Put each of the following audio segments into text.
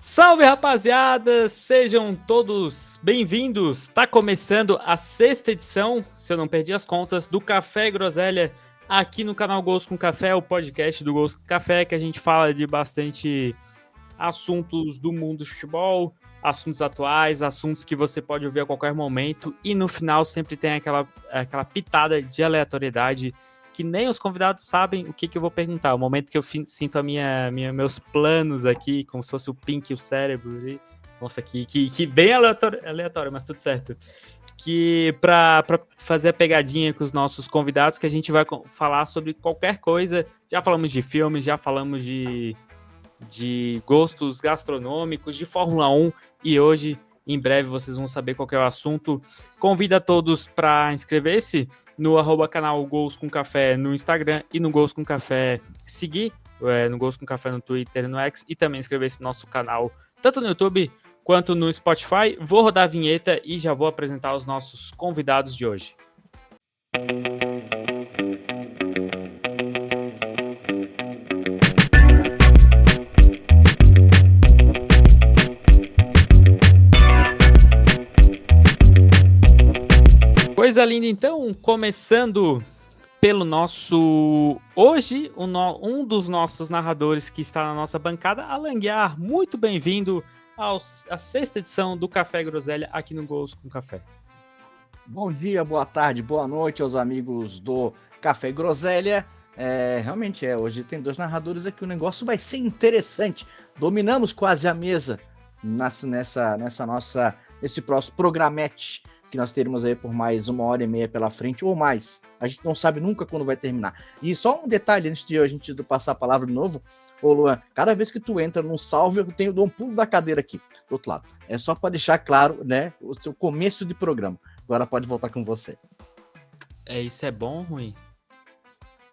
Salve, rapaziada! Sejam todos bem-vindos! Tá começando a 6ª edição, se eu não perdi as contas, do Café e Groselha, aqui no canal Gols com Café, o podcast do Gols com Café, que a gente fala de bastante assuntos do mundo do futebol, assuntos atuais, assuntos que você pode ouvir a qualquer momento, e no final sempre tem aquela pitada de aleatoriedade que nem os convidados sabem o que eu vou perguntar. O momento que eu sinto meus planos aqui, como se fosse o Pink e o cérebro ali. Nossa, que bem aleatório, mas tudo certo. Que para fazer a pegadinha com os nossos convidados, que a gente vai falar sobre qualquer coisa. Já falamos de filmes, já falamos de gostos gastronômicos, de Fórmula 1, e hoje, em breve, vocês vão saber qual que é o assunto. Convido a todos para inscrever-se no @canal Gols com Café no Instagram e no Gols com Café seguir, no Gols com Café no Twitter e no X, e também inscrever-se no nosso canal, tanto no YouTube quanto no Spotify. Vou rodar a vinheta e já vou apresentar os nossos convidados de hoje. Coisa linda, então, começando pelo nosso... Hoje, um dos nossos narradores que está na nossa bancada, Alan Guiar. Muito bem-vindo à 6ª edição do Café e Groselha aqui no Gols com Café. Bom dia, boa tarde, boa noite aos amigos do Café e Groselha. Realmente, hoje tem 2 narradores aqui, o negócio vai ser interessante. Dominamos quase a mesa nesse próximo programete que nós teremos aí por mais 1h30 pela frente ou mais. A gente não sabe nunca quando vai terminar. E só um detalhe antes de a gente passar a palavra de novo, ô Luan, cada vez que tu entra num salve, eu dou um pulo da cadeira aqui, do outro lado. É só para deixar claro, né, o seu começo de programa. Agora pode voltar com você. Isso é bom ou ruim?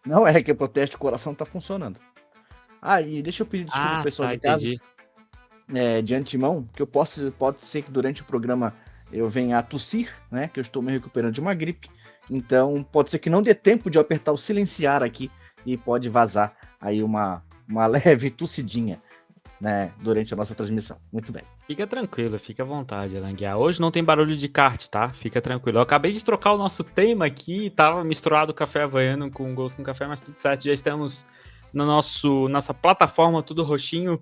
Não, que o protesto do coração tá funcionando. E deixa eu pedir desculpa pro pessoal de casa. De antemão, que pode ser que durante o programa eu venho a tossir, né, que eu estou me recuperando de uma gripe, então pode ser que não dê tempo de eu apertar o silenciar aqui e pode vazar aí uma leve tossidinha, né, durante a nossa transmissão. Muito bem. Fica tranquilo, fica à vontade, Alan Guiar. Hoje não tem barulho de kart, tá? Fica tranquilo. Eu acabei de trocar o nosso tema aqui, tava misturado café havaiano com Gols com Café, mas tudo certo, já estamos no nossa plataforma, tudo roxinho.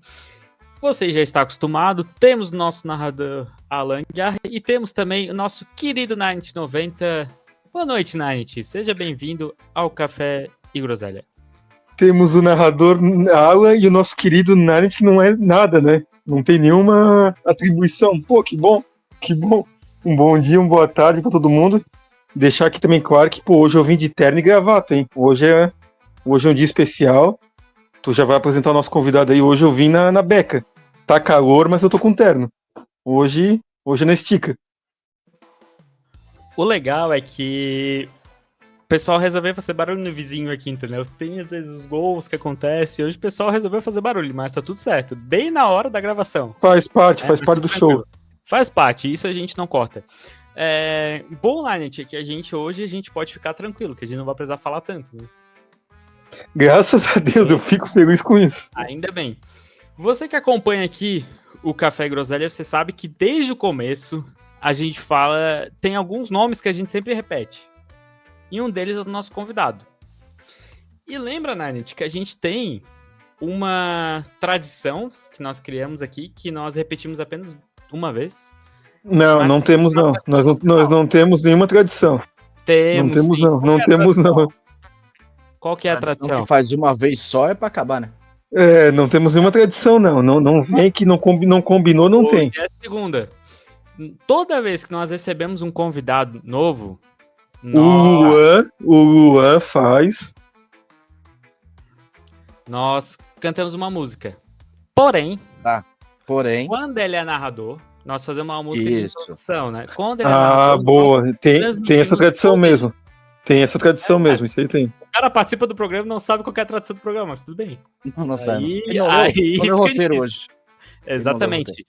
Você já está acostumado, temos o nosso narrador Alan Guiar e temos também o nosso querido Nanit90. Boa noite, Nanit. Seja bem-vindo ao Café e Groselha. Temos o narrador Alan e o nosso querido Nanit, que não é nada, né? Não tem nenhuma atribuição. Pô, que bom, que bom. Um bom dia, uma boa tarde para todo mundo. Deixar aqui também claro que, hoje eu vim de terno e gravata, hein? Hoje é um dia especial. Tu já vai apresentar o nosso convidado aí. Hoje eu vim na beca. Tá calor, mas eu tô com terno. Hoje não estica. O legal é que o pessoal resolveu fazer barulho no vizinho aqui, entendeu? Tem às vezes os gols que acontecem. Hoje o pessoal resolveu fazer barulho, mas tá tudo certo. Bem na hora da gravação. Faz parte do show. Faz parte, isso a gente não corta. Bom, Nanit, é que hoje a gente pode ficar tranquilo, que a gente não vai precisar falar tanto, né? Graças a Deus, eu fico feliz com isso. Ainda bem. Você que acompanha aqui o Café e Groselha, você sabe que desde o começo a gente fala... Tem alguns nomes que a gente sempre repete. E um deles é o do nosso convidado. E lembra, Nanit, que a gente tem uma tradição que nós criamos aqui, que nós repetimos apenas uma vez. Não temos não. Nós não temos nenhuma tradição. Não temos não. Qual que é a tradição? Que faz uma vez só é pra acabar, né? Não temos nenhuma tradição, não. Não vem que não combinou, não tem. É a segunda. Toda vez que nós recebemos um convidado novo, o Luan faz. Nós cantamos uma música. Porém, quando ele é narrador, nós fazemos uma música de introdução, né? Quando ele é narrador, boa. Tem essa tradição mesmo. Tem essa tradição mesmo, isso aí tem. O cara participa do programa e não sabe qual é a tradição do programa, mas tudo bem. Não sabe. Aí no roteiro hoje. Exatamente.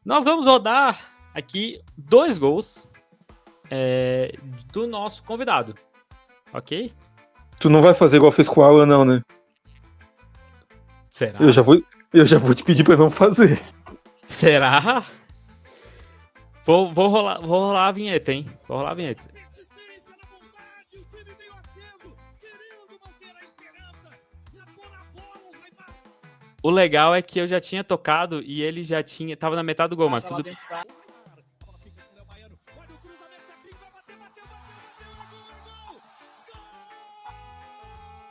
Nós vamos rodar aqui 2 gols do nosso convidado. Ok? Tu não vai fazer igual fez com o Alan, não, né? Será? Eu já vou te pedir pra não fazer. Será? Vou rolar a vinheta, hein? Vou rolar a vinheta. O legal é que eu já tinha tocado e ele já tinha... Tava na metade do gol, mas tudo...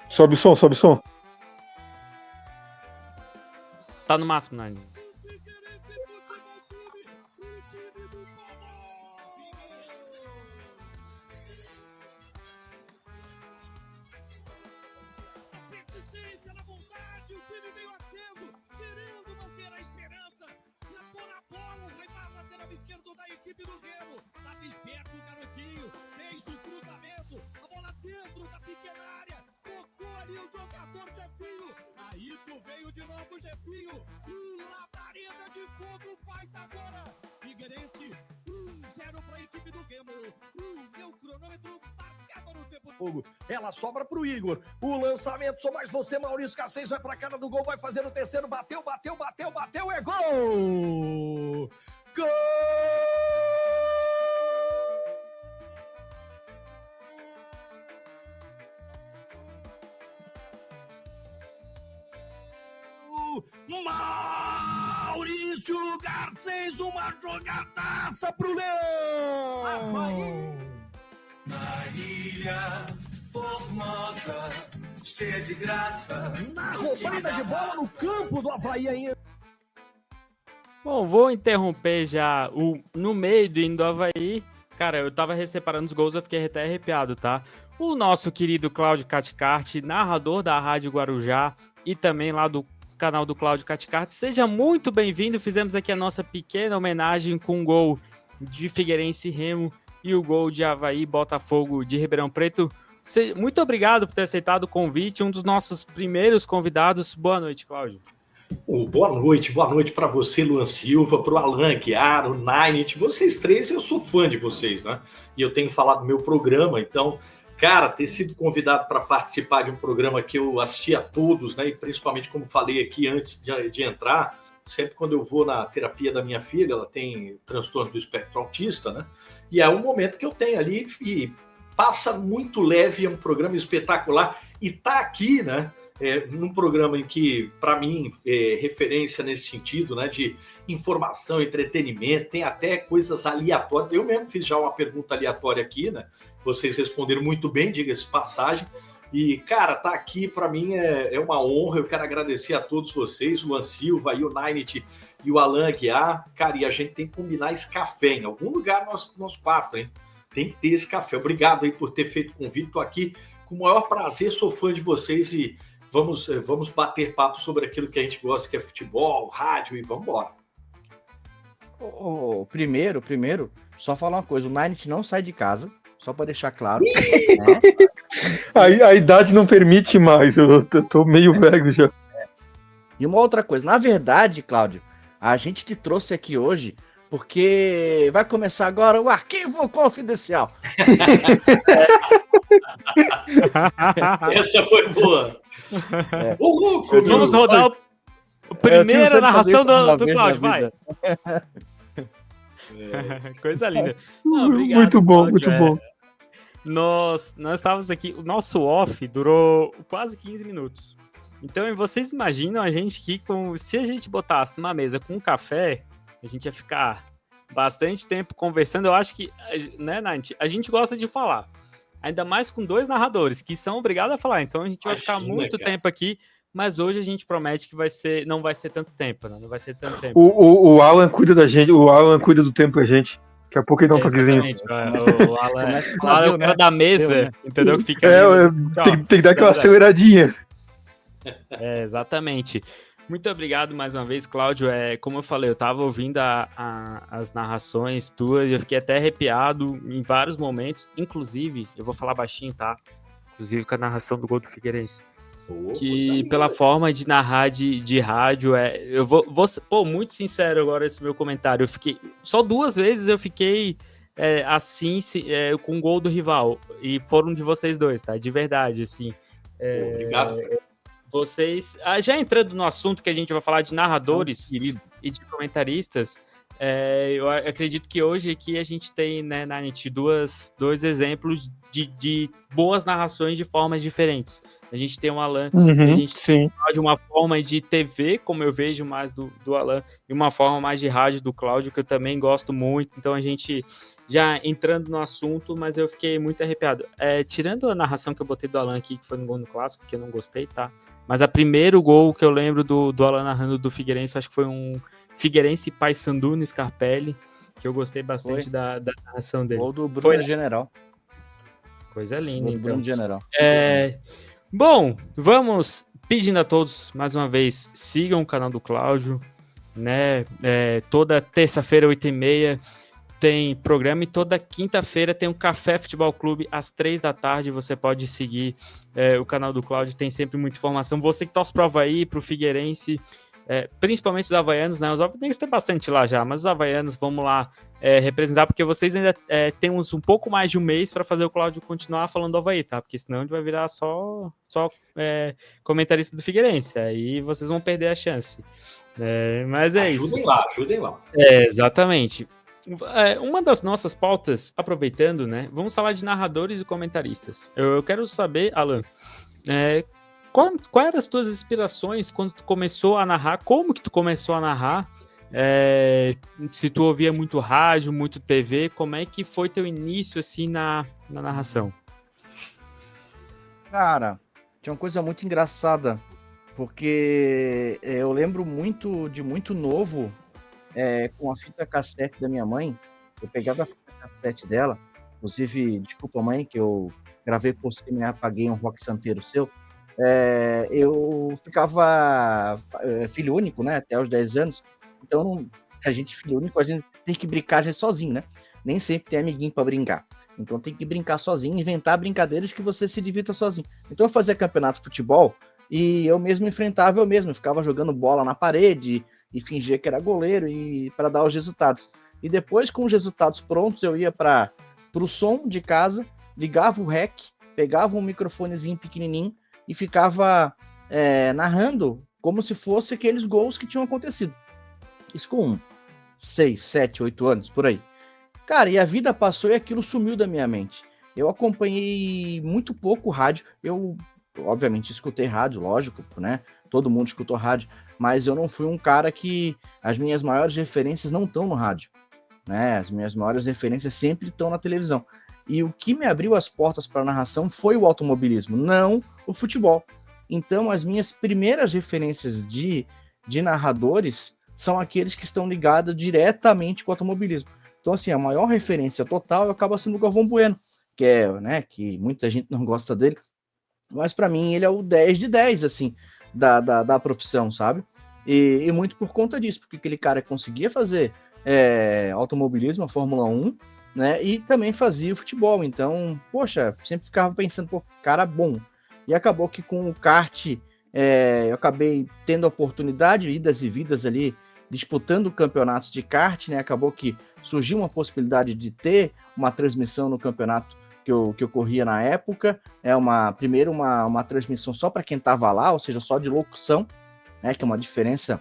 Sobe o som. Tá no máximo, Nani. Ela sobra pro Igor. O lançamento só mais você, Maurício Cacês, vai pra cara do gol, vai fazer o terceiro, bateu, é gol! Gol! Maurício Garcês, uma jogadaça pro Leão! Na ilha formosa, cheia de graça. Na roubada de bola no campo do Avaí ainda. Bom, vou interromper já no meio do hino do Avaí. Cara, eu tava separando os gols, eu fiquei até arrepiado, tá? O nosso querido Cláudio Caticarte, narrador da Rádio Guarujá e também lá do canal do Cláudio Caticarte. Seja muito bem-vindo. Fizemos aqui a nossa pequena homenagem com o gol de Figueirense e Remo e o gol de Avaí Botafogo de Ribeirão Preto. Muito obrigado por ter aceitado o convite, um dos nossos primeiros convidados. Boa noite, Cláudio. Boa noite para você, Luan Silva, para o Alan Aguiar, o Ninit, vocês três, eu sou fã de vocês, né? E eu tenho falado no meu programa, então, cara, ter sido convidado para participar de um programa que eu assisti a todos, né? E principalmente, como falei aqui antes de entrar, sempre quando eu vou na terapia da minha filha, ela tem transtorno do espectro autista, né? E é um momento que eu tenho ali e passa muito leve, é um programa espetacular. E tá aqui, né? Num programa em que, para mim, é referência nesse sentido, né? De informação, entretenimento, tem até coisas aleatórias. Eu mesmo fiz já uma pergunta aleatória aqui, né? Vocês responderam muito bem, diga-se de passagem. E, cara, tá aqui para mim é uma honra. Eu quero agradecer a todos vocês, o Luan Silva, o Ninit e o Alan Aguiar. Cara, e a gente tem que combinar esse café em algum lugar, nós quatro, hein? Tem que ter esse café. Obrigado aí por ter feito o convite. Tô aqui com o maior prazer, sou fã de vocês e vamos bater papo sobre aquilo que a gente gosta, que é futebol, rádio e vamos embora. Primeiro, só falar uma coisa, o Ninit não sai de casa, só para deixar claro. Né? A idade não permite mais, eu tô meio velho já. E uma outra coisa, na verdade, Cláudio, a gente te trouxe aqui hoje porque vai começar agora o arquivo confidencial. Essa foi boa. Ô, louco! Vamos rodar a primeira narração do Cláudio, vai. Coisa linda. Não, obrigado, muito bom, Cláudio. muito bom. Nós estávamos aqui, o nosso off durou quase 15 minutos. Então, vocês imaginam a gente que, se a gente botasse uma mesa com um café, a gente ia ficar bastante tempo conversando. Eu acho que, né, Nath, a gente gosta de falar. Ainda mais com dois narradores, que são obrigados a falar. Então, a gente vai ficar muito tempo aqui, mas hoje a gente promete que não vai ser tanto tempo, né? Não vai ser tanto tempo. O Alan cuida da gente, o Alan cuida do tempo da gente. Daqui a pouco ele dá um toquezinho. O Alan é o cara da mesa, entendeu? Que fica tem que dar aquela aceleradinha. Exatamente. Muito obrigado mais uma vez, Cláudio. Como eu falei, eu tava ouvindo as narrações tuas e eu fiquei até arrepiado em vários momentos. Inclusive, eu vou falar baixinho, tá? Inclusive com a narração do gol do Figueirense. Que pela forma de narrar de rádio, eu vou ser muito sincero agora esse meu comentário. Eu fiquei, só 2 vezes eu fiquei assim, com o gol do rival. E foram de vocês dois, tá? De verdade, assim. Obrigado. vocês... já entrando no assunto que a gente vai falar de narradores e de comentaristas, eu acredito que hoje aqui a gente tem, né, na NET, dois exemplos de boas narrações de formas diferentes. A gente tem o Alan, a gente tem de uma forma de TV, como eu vejo mais do Alan, e uma forma mais de rádio do Cláudio, que eu também gosto muito. Então a gente já entrando no assunto, mas eu fiquei muito arrepiado. Tirando a narração que eu botei do Alan aqui, que foi no gol no Clássico, que eu não gostei, tá? Mas a primeiro gol que eu lembro do Alan narrando do Figueirense, acho que foi um Figueirense Paysandu no Scarpelli, que eu gostei bastante da narração dele. Gol do Bruno General. Coisa linda, gol do Bruno General. Bom, vamos pedindo a todos, mais uma vez, sigam o canal do Cláudio, né? Toda terça-feira, 8h30, tem programa, e toda quinta-feira tem um Café Futebol Clube, às 3h, você pode seguir o canal do Cláudio, tem sempre muita informação. Você que torce pro Avaí, pro Figueirense, principalmente os havaianos, né? Os havaianos tem bastante lá já, mas os havaianos, vamos lá representar, porque vocês ainda temos um pouco mais de um mês para fazer o Cláudio continuar falando do Avaí, tá? Porque senão ele vai virar só comentarista do Figueirense, aí vocês vão perder a chance. Mas ajudem isso. Ajudem lá. Exatamente. Uma das nossas pautas, aproveitando, né? Vamos falar de narradores e comentaristas. Eu quero saber, Alan, qual eram as tuas inspirações quando tu começou a narrar? Como que tu começou a narrar? Se tu ouvia muito rádio, muito TV, como é que foi teu início assim na narração? Cara, tinha uma coisa muito engraçada, porque eu lembro de muito novo, com a fita cassete da minha mãe. Eu pegava a fita cassete dela, inclusive, desculpa mãe, que eu gravei por cima e apaguei um rock santeiro seu. Eu ficava filho único, né, até os 10 anos, então a gente filho único, a gente tem que brincar sozinho, né, nem sempre tem amiguinho para brincar, então tem que brincar sozinho, inventar brincadeiras que você se divirta sozinho. Então eu fazia campeonato de futebol e eu mesmo enfrentava, ficava jogando bola na parede e fingia que era goleiro e para dar os resultados. E depois, com os resultados prontos, eu ia para o som de casa, ligava o rec, pegava um microfonezinho pequenininho e ficava narrando como se fosse aqueles gols que tinham acontecido. Isso com 6, 7, 8 anos, por aí. Cara, e a vida passou e aquilo sumiu da minha mente. Eu acompanhei muito pouco rádio. Eu, obviamente, escutei rádio, lógico, né? Todo mundo escutou rádio. Mas eu não fui um cara que... As minhas maiores referências não estão no rádio, né? As minhas maiores referências sempre estão na televisão. E o que me abriu as portas para a narração foi o automobilismo, não o futebol. Então, as minhas primeiras referências de narradores são aqueles que estão ligados diretamente com o automobilismo. Então, assim, a maior referência total acaba sendo o Galvão Bueno, que que muita gente não gosta dele, mas para mim ele é o 10 de 10, assim, da profissão, sabe? E muito por conta disso, porque aquele cara conseguia fazer automobilismo, a Fórmula 1, né? E também fazia o futebol. Então, poxa, sempre ficava pensando, pô, cara bom. E acabou que com o kart eu acabei tendo a oportunidade, idas e vidas ali, disputando campeonatos de kart, né? Acabou que surgiu uma possibilidade de ter uma transmissão no campeonato que eu corria na época. Primeiro uma transmissão só para quem estava lá, ou seja, só de locução, né? Que é uma diferença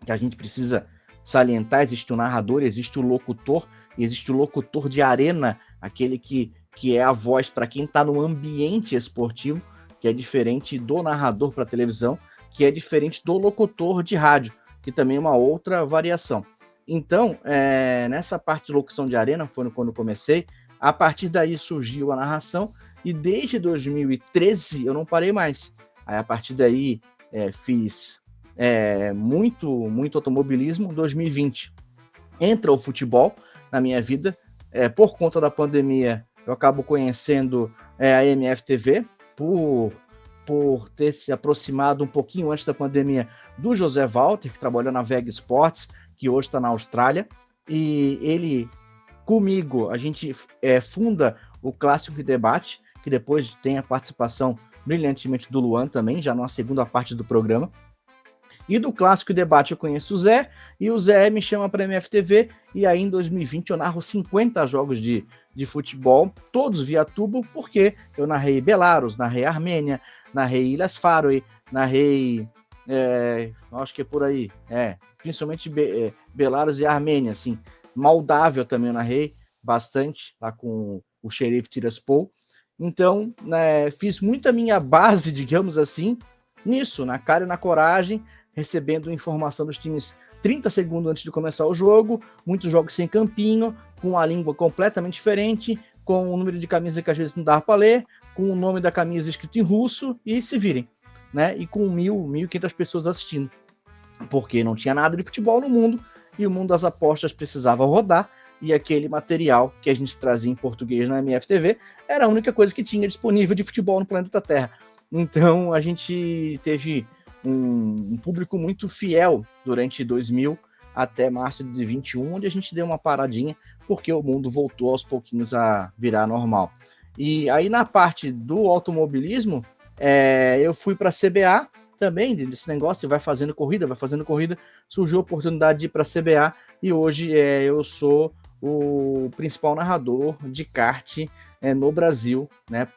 que a gente precisa salientar. Existe o narrador, existe o locutor, e existe o locutor de arena, aquele que é a voz para quem está no ambiente esportivo, que é diferente do narrador para televisão, que é diferente do locutor de rádio, que também é uma outra variação. Então, nessa parte de locução de arena, foi quando eu comecei. A partir daí surgiu a narração, e desde 2013 eu não parei mais. Aí, a partir daí, fiz muito automobilismo. Em 2020 entra o futebol na minha vida. Por conta da pandemia, eu acabo conhecendo a MFTV, por ter se aproximado um pouquinho antes da pandemia do José Walter, que trabalhou na Vega Esportes, que hoje está na Austrália, e ele, comigo, a gente funda o Clássico e Debate, que depois tem a participação brilhantemente do Luan também, já na segunda parte do programa. E do Clássico e Debate eu conheço o Zé, e o Zé me chama para a MFTV, e aí em 2020 eu narro 50 jogos de futebol, todos via tubo, porque eu narrei Belarus, narrei Armênia, narrei Ilhas Faroe, narrei... acho que é por aí, principalmente Belarus e Armênia, assim. Moldávia também eu narrei bastante, lá com o Sheriff Tiraspol. Então, né, fiz muita minha base, digamos assim, nisso, na cara e na coragem, recebendo informação dos times 30 segundos antes de começar o jogo, muitos jogos sem campinho, com a língua completamente diferente, com o número de camisa que às vezes não dava para ler, com o nome da camisa escrito em russo, e se virem, né? E com 1.500 pessoas assistindo, porque não tinha nada de futebol no mundo, e o mundo das apostas precisava rodar, e aquele material que a gente trazia em português na MFTV era a única coisa que tinha disponível de futebol no planeta Terra. Então a gente teve um público muito fiel durante 2000 até março de 2021, onde a gente deu uma paradinha, porque o mundo voltou aos pouquinhos a virar normal. E aí na parte do automobilismo, eu fui para a CBA também, desse negócio, vai fazendo corrida, surgiu a oportunidade de ir para a CBA, e hoje eu sou o principal narrador de kart no Brasil, né,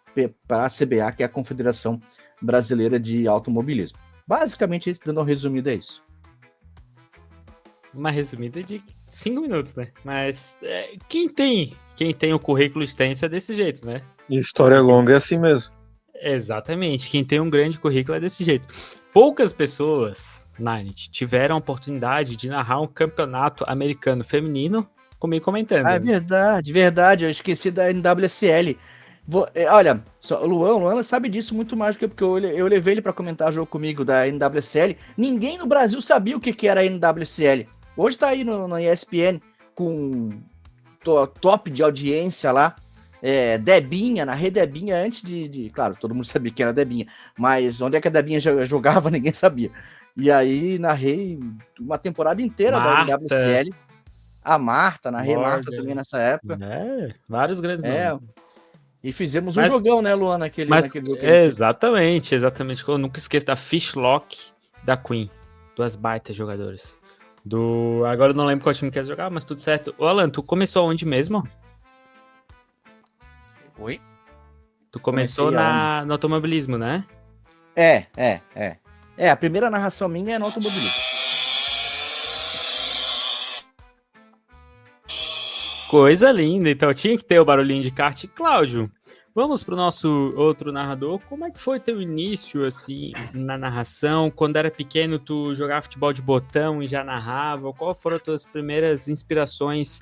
para a CBA, que é a Confederação Brasileira de Automobilismo. Basicamente, dando uma resumida, é isso. Uma resumida de 5 minutos, né? Mas quem tem o currículo extenso é desse jeito, né? História longa é assim mesmo. Exatamente. Quem tem um grande currículo é desse jeito. Poucas pessoas, Nanit, tiveram a oportunidade de narrar um campeonato americano feminino comigo comentando. É verdade. Eu esqueci da NWSL. Olha, o Luan sabe disso muito mais do que porque eu levei ele para comentar jogo comigo da NWSL. Ninguém no Brasil sabia o que era a NWSL. Hoje tá aí no ESPN com top de audiência lá. Debinha, narrei Debinha antes de... Claro, todo mundo sabia quem era Debinha, mas onde é que a Debinha jogava, ninguém sabia. E aí narrei uma temporada inteira da NWSL. A Marta, narrei Marta também nessa época. Vários grandes nomes. E fizemos um jogão, né, Luan, naquele jogo. Exatamente. Eu nunca esqueço da Fishlock da Queen. Duas baitas jogadoras. Agora eu não lembro qual time que ia jogar, mas tudo certo. Ô, Alan, tu começou onde mesmo? Oi? Tu começou no automobilismo, né? A primeira narração minha é no automobilismo. Coisa linda, então tinha que ter o barulhinho de kart. Cláudio, vamos pro nosso outro narrador. Como é que foi teu início, assim, na narração? Quando era pequeno, tu jogava futebol de botão e já narrava? Qual foram as tuas primeiras inspirações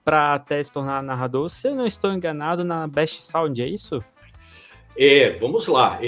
para até se tornar narrador? Se eu não estou enganado, na Best Sound, é isso? Vamos lá.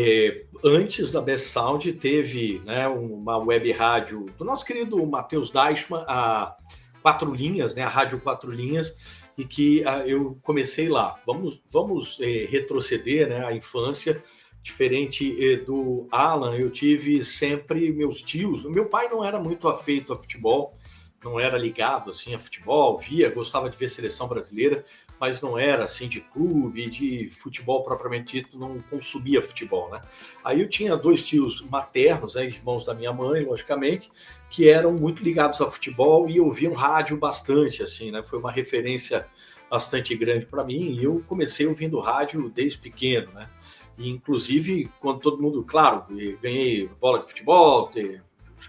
Antes da Best Sound, teve, né, uma web rádio do nosso querido Matheus Deichmann, a 4 linhas, né, a Rádio 4 Linhas, e que eu comecei lá. Vamos retroceder, né, a infância. Diferente do Alan, eu tive sempre meus tios. O meu pai não era muito afeito a futebol, não era ligado assim a futebol, gostava de ver seleção brasileira, mas não era assim de clube, de futebol propriamente dito, não consumia futebol, né? Aí eu tinha 2 tios maternos, né, irmãos da minha mãe, logicamente, que eram muito ligados ao futebol e ouviam rádio bastante, assim, né? Foi uma referência bastante grande para mim, e eu comecei ouvindo rádio desde pequeno, né? E, inclusive, quando todo mundo, claro, ganhei bola de futebol,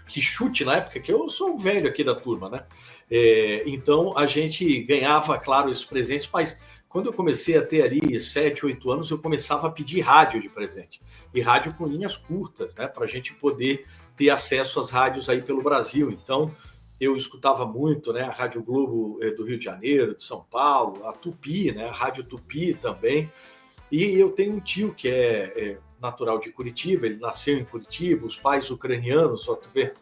que chute na época, que eu sou o velho aqui da turma, né? Então a gente ganhava, claro, esses presentes, mas quando eu comecei a ter ali 7, 8 anos, eu começava a pedir rádio de presente, e rádio com linhas curtas, né? Para a gente poder ter acesso às rádios aí pelo Brasil. Então eu escutava muito, né, a Rádio Globo do Rio de Janeiro, de São Paulo, a Tupi, né, a Rádio Tupi também. E eu tenho um tio que é natural de Curitiba, ele nasceu em Curitiba, os pais ucranianos, só tu vê,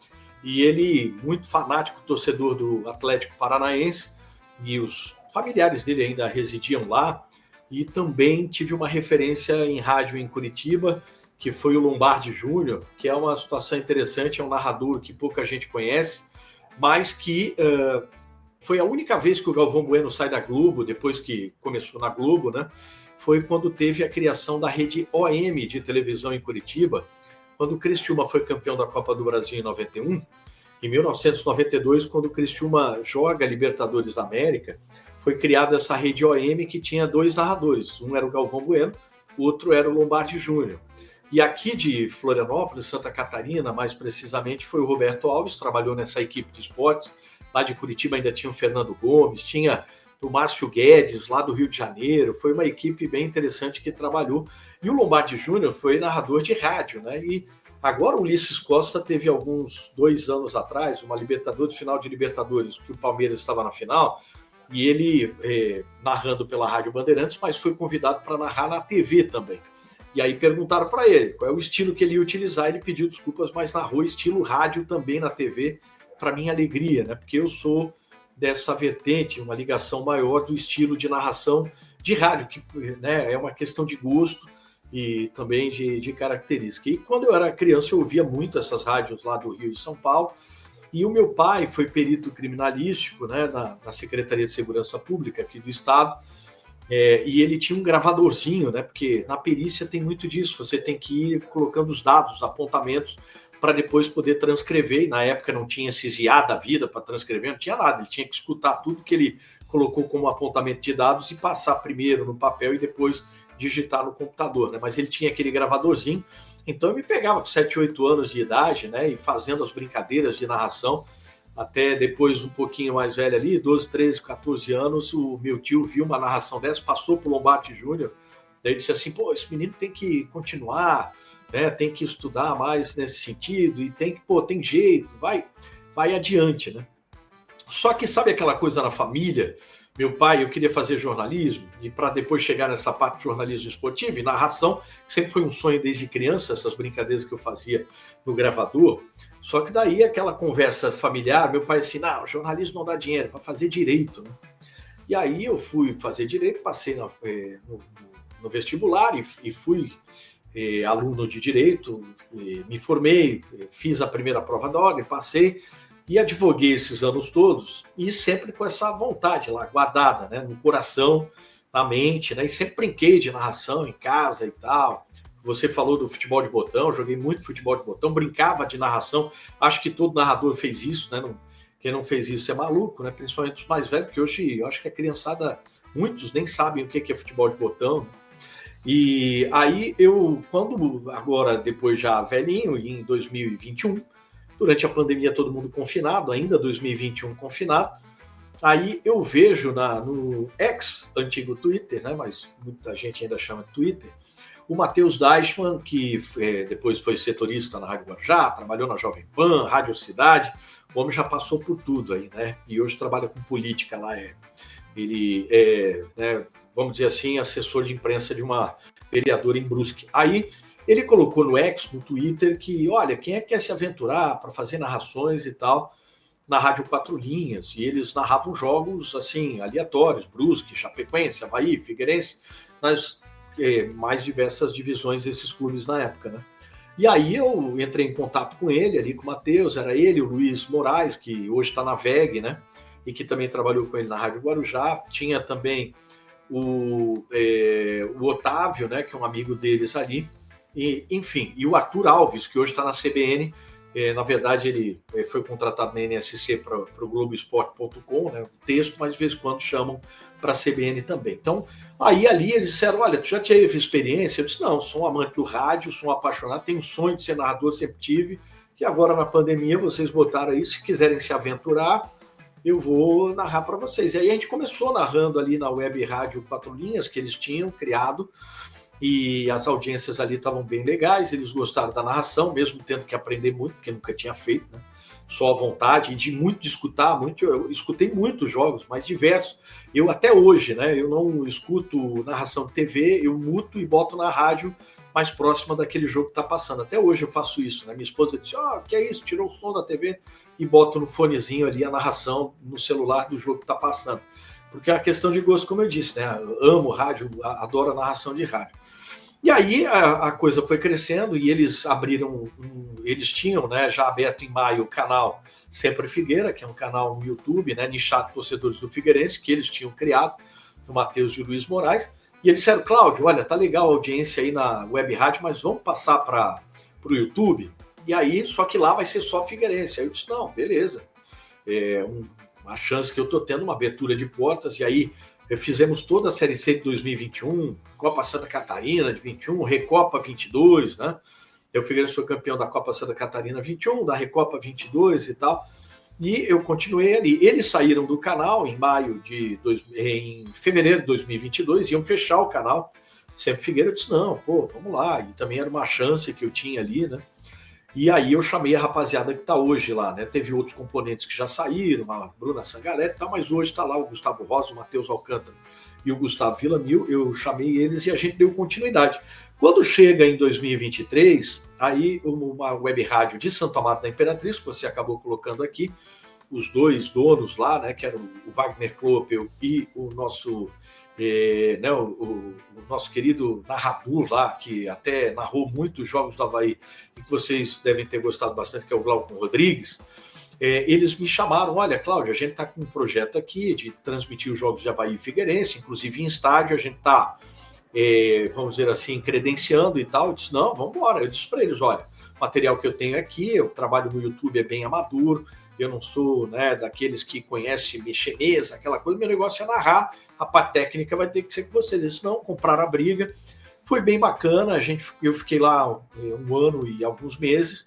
e ele, muito fanático, torcedor do Atlético Paranaense, e os familiares dele ainda residiam lá, e também tive uma referência em rádio em Curitiba, que foi o Lombardi Júnior, que é uma situação interessante, é um narrador que pouca gente conhece, mas que foi a única vez que o Galvão Bueno sai da Globo, depois que começou na Globo, né? Foi quando teve a criação da rede OM de televisão em Curitiba, quando o Criciúma foi campeão da Copa do Brasil em 91, em 1992, quando o Criciúma joga Libertadores da América, foi criada essa rede OM que tinha 2 narradores. Um era o Galvão Bueno, o outro era o Lombardi Júnior. E aqui de Florianópolis, Santa Catarina, mais precisamente, foi o Roberto Alves, trabalhou nessa equipe de esportes. Lá de Curitiba ainda tinha o Fernando Gomes, tinha o Márcio Guedes, lá do Rio de Janeiro. Foi uma equipe bem interessante que trabalhou. E o Lombardi Júnior foi narrador de rádio, né? E agora o Ulisses Costa teve alguns 2 anos atrás, uma final de Libertadores, que o Palmeiras estava na final, e ele narrando pela Rádio Bandeirantes, mas foi convidado para narrar na TV também. E aí perguntaram para ele qual é o estilo que ele ia utilizar, ele pediu desculpas, mas narrou estilo rádio também na TV, para minha alegria, né? Porque eu sou dessa vertente, uma ligação maior do estilo de narração de rádio, que, né, é uma questão de gosto e também de característica. E quando eu era criança, eu ouvia muito essas rádios lá do Rio e São Paulo, e o meu pai foi perito criminalístico, né, na Secretaria de Segurança Pública aqui do Estado, e ele tinha um gravadorzinho, né, porque na perícia tem muito disso, você tem que ir colocando os dados, apontamentos, para depois poder transcrever, e na época não tinha esses IA da vida para transcrever, não tinha nada, ele tinha que escutar tudo que ele colocou como apontamento de dados e passar primeiro no papel e depois digitar no computador, né? Mas ele tinha aquele gravadorzinho, então eu me pegava com 7, 8 anos de idade, né, e fazendo as brincadeiras de narração, até depois um pouquinho mais velho ali, 12, 13, 14 anos, o meu tio viu uma narração dessa, passou pro Lombardi Júnior, daí disse assim, pô, esse menino tem que continuar, né, tem que estudar mais nesse sentido, e tem jeito, vai adiante, né? Só que sabe aquela coisa na família? Meu pai, eu queria fazer jornalismo, e para depois chegar nessa parte de jornalismo esportivo e narração, que sempre foi um sonho desde criança, essas brincadeiras que eu fazia no gravador. Só que daí aquela conversa familiar, meu pai disse, não, jornalismo não dá dinheiro, para fazer direito, né? E aí eu fui fazer direito, passei no vestibular e fui aluno de direito, me formei, fiz a primeira prova da ordem, passei e advoguei esses anos todos, e sempre com essa vontade lá guardada, né, no coração, na mente, né, e sempre brinquei de narração em casa e tal. Você falou do futebol de botão, joguei muito futebol de botão, brincava de narração, acho que todo narrador fez isso, né? Quem não fez isso é maluco, né? Principalmente os mais velhos, porque hoje eu acho que a criançada, muitos nem sabem o que é futebol de botão. E aí agora depois já velhinho, em 2021, durante a pandemia todo mundo confinado, ainda 2021 confinado, aí eu vejo no X, antigo Twitter, né? Mas muita gente ainda chama de Twitter, o Matheus Deichmann, que depois foi setorista na Rádio Guarujá, trabalhou na Jovem Pan, Rádio Cidade, o homem já passou por tudo aí, né? E hoje trabalha com política lá. Ele é, né, vamos dizer assim, assessor de imprensa de uma vereadora em Brusque. Aí ele colocou no X, no Twitter, que, olha, quem é que quer se aventurar para fazer narrações e tal, na Rádio 4 Linhas, e eles narravam jogos, assim, aleatórios, Brusque, Chapecoense, Avaí, Figueirense, nas mais diversas divisões desses clubes na época, né? E aí eu entrei em contato com ele, ali com o Matheus, era ele, o Luiz Moraes, que hoje está na VEG, né? E que também trabalhou com ele na Rádio Guarujá. Tinha também o Otávio, né? Que é um amigo deles ali. E, enfim, e o Arthur Alves, que hoje está na CBN. Na verdade, ele foi contratado na NSC para o Globoesporte.com, né? O texto, mas de vez em quando chamam para a CBN também. Então, aí ali eles disseram, olha, tu já teve experiência? Eu disse, não, sou um amante do rádio, sou um apaixonado, tenho um sonho de ser narrador, sempre tive, que agora na pandemia vocês botaram aí, se quiserem se aventurar, eu vou narrar para vocês. E aí a gente começou narrando ali na Web Rádio 4 Linhas, que eles tinham criado, e as audiências ali estavam bem legais, eles gostaram da narração, mesmo tendo que aprender muito, porque nunca tinha feito, né? Só à vontade, e de escutar muito, eu escutei muitos jogos, mas diversos. Eu até hoje, né, eu não escuto narração de TV, eu muto e boto na rádio mais próxima daquele jogo que está passando. Até hoje eu faço isso, né? Minha esposa disse, que é isso? Tirou o som da TV e boto no fonezinho ali a narração no celular do jogo que está passando. Porque é uma questão de gosto, como eu disse, né? Eu amo rádio, adoro a narração de rádio. E aí a coisa foi crescendo e eles abriram, eles tinham, né, já aberto em maio o canal Sempre Figueira, que é um canal no YouTube, né, nichado torcedores do Figueirense, que eles tinham criado, o Matheus e o Luiz Moraes, e eles disseram, Cláudio, olha, tá legal a audiência aí na Web Rádio, mas vamos passar para o YouTube. E aí, só que lá vai ser só Figueirense. Aí eu disse, não, beleza. Uma chance que eu estou tendo, uma abertura de portas. E aí fizemos toda a Série C de 2021, Copa Santa Catarina de 21, Recopa 22, né? O Figueirense foi campeão da Copa Santa Catarina 21, da Recopa 22 e tal. E eu continuei ali. Eles saíram do canal em fevereiro de 2022, iam fechar o canal. Sempre Figueira, eu disse, não, pô, vamos lá. E também era uma chance que eu tinha ali, né? E aí eu chamei a rapaziada que está hoje lá, né? Teve outros componentes que já saíram, a Bruna Sangalete e tal, mas hoje está lá o Gustavo Rosa, o Matheus Alcântara e o Gustavo Villamil. Eu chamei eles e a gente deu continuidade. Quando chega em 2023, aí uma web rádio de Santo Amaro da Imperatriz, que você acabou colocando aqui, os dois donos lá, né, que eram o Wagner Kloppel e o nosso, o nosso querido narrador lá, que até narrou muitos jogos do Avaí e que vocês devem ter gostado bastante, que é o Glaucon Rodrigues. Eles me chamaram, olha, Cláudio, a gente está com um projeto aqui de transmitir os jogos de Avaí e Figueirense, inclusive em estádio, a gente está, vamos dizer assim, credenciando e tal. Eu disse, não, vamos embora. Eu disse para eles, olha, o material que eu tenho aqui, eu trabalho no YouTube, é bem amador, eu não sou, né, daqueles que conhecem mexer mesa, aquela coisa, meu negócio é narrar, a parte técnica vai ter que ser com vocês. Eles disse, não, compraram a briga, foi bem bacana, eu fiquei lá um ano e alguns meses,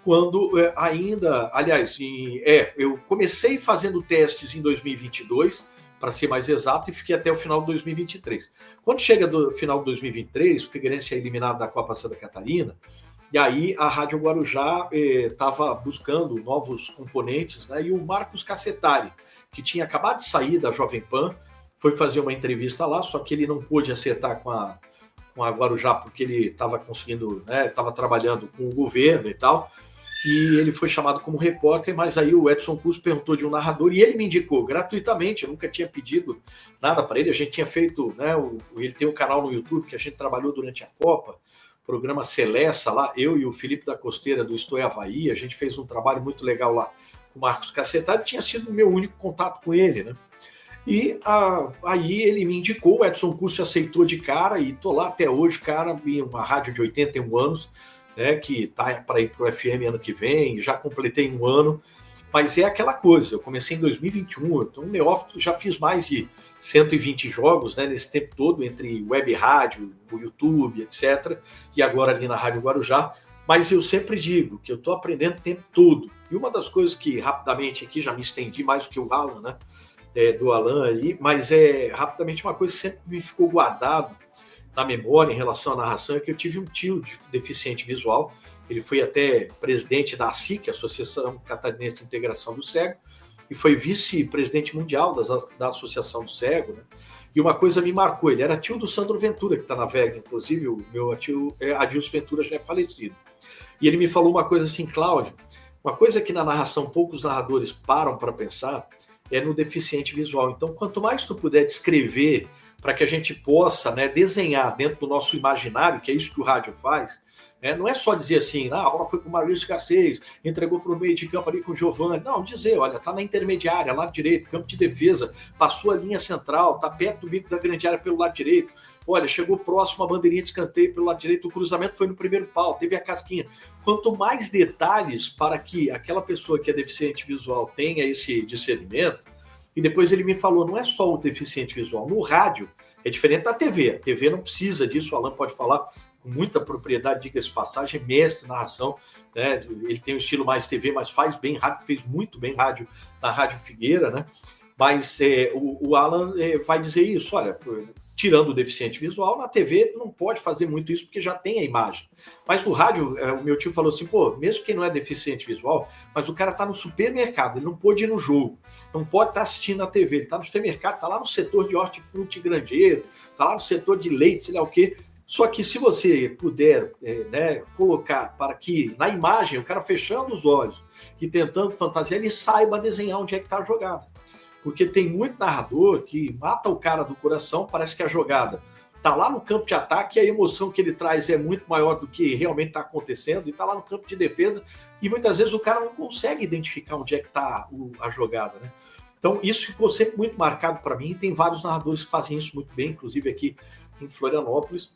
quando ainda, aliás, eu comecei fazendo testes em 2022, para ser mais exato, e fiquei até o final de 2023. Quando chega do final de 2023, o Figueirense é eliminado da Copa Santa Catarina, e aí a Rádio Guarujá estava buscando novos componentes, né? E o Marcos Cassetari, que tinha acabado de sair da Jovem Pan, foi fazer uma entrevista lá, só que ele não pôde acertar com a Guarujá, porque ele estava conseguindo, né? Estava trabalhando com o governo e tal, e ele foi chamado como repórter, mas aí o Edson Cus perguntou de um narrador e ele me indicou gratuitamente, eu nunca tinha pedido nada para ele, a gente tinha feito, né? Ele tem um canal no YouTube que a gente trabalhou durante a Copa, programa Celesta lá, eu e o Felipe da Costeira do Isto é Avaí, a gente fez um trabalho muito legal lá com o Marcos Cassetari, tinha sido o meu único contato com ele, né? E aí ele me indicou, o Edson Curso aceitou de cara e tô lá até hoje, cara, uma rádio de 81 anos, né, que tá para ir pro FM ano que vem, já completei um ano, mas é aquela coisa, eu comecei em 2021, então neófito, já fiz mais de 120 jogos, né, nesse tempo todo, entre web rádio, o YouTube, etc. E agora ali na Rádio Guarujá. Mas eu sempre digo que eu estou aprendendo o tempo todo. E uma das coisas que, rapidamente aqui, já me estendi mais do que o Alan, né, do Alan ali, mas rapidamente uma coisa que sempre me ficou guardado na memória em relação à narração é que eu tive um tio deficiente visual. Ele foi até presidente da ASIC, Associação Catarinense de Integração do Cego, e foi vice-presidente mundial da Associação do Cego, né? E uma coisa me marcou, ele era tio do Sandro Ventura, que está na Vega, inclusive o meu tio Adilson Ventura já é falecido. E ele me falou uma coisa assim, Cláudio, uma coisa que na narração poucos narradores param para pensar é no deficiente visual. Então, quanto mais tu puder descrever para que a gente possa, né, desenhar dentro do nosso imaginário, que é isso que o rádio faz, não é só dizer assim, a bola foi para o Maurício Garcês, entregou para o meio de campo ali com o Giovani. Não, dizer, olha, está na intermediária, lado direito, campo de defesa, passou a linha central, está perto do bico da grande área pelo lado direito. Olha, chegou próximo a bandeirinha de escanteio pelo lado direito, o cruzamento foi no primeiro pau, teve a casquinha. Quanto mais detalhes para que aquela pessoa que é deficiente visual tenha esse discernimento, e depois ele me falou, não é só o deficiente visual, no rádio é diferente da TV. A TV não precisa disso, o Alan pode falar com muita propriedade, diga-se passagem, mestre narração, né? Ele tem um estilo mais TV, mas faz bem rádio, fez muito bem rádio na Rádio Figueira, né? Mas o Alan vai dizer isso, olha, tirando o deficiente visual, na TV não pode fazer muito isso porque já tem a imagem. Mas no rádio, o meu tio falou assim, pô, mesmo que não é deficiente visual, mas o cara tá no supermercado, ele não pôde ir no jogo, não pode estar assistindo na TV, ele tá no supermercado, tá lá no setor de hortifruti granjeiro, tá lá no setor de leite, sei lá o quê. Só que se você puder colocar para que na imagem, o cara fechando os olhos e tentando fantasiar, ele saiba desenhar onde é que está a jogada. Porque tem muito narrador que mata o cara do coração, parece que a jogada está lá no campo de ataque e a emoção que ele traz é muito maior do que realmente está acontecendo, e está lá no campo de defesa e muitas vezes o cara não consegue identificar onde é que está a jogada, né? Então isso ficou sempre muito marcado para mim, e tem vários narradores que fazem isso muito bem, inclusive aqui em Florianópolis.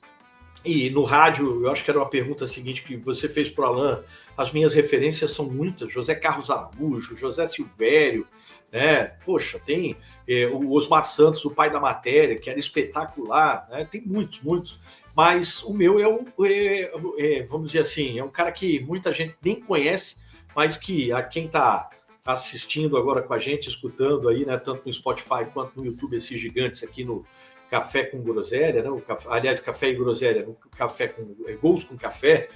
E no rádio, eu acho que era uma pergunta seguinte que você fez para o Alan. As minhas referências são muitas: José Carlos Araújo, José Silvério, né? Poxa, tem o Osmar Santos, o pai da matéria, que era espetacular, né? Tem muitos. Mas o meu vamos dizer assim, é um cara que muita gente nem conhece, mas que a quem está assistindo agora com a gente, escutando aí, né? Tanto no Spotify quanto no YouTube, esses gigantes aqui no Café com Groselha, né? Aliás, Café e Groselha, no Café com Gols com Café,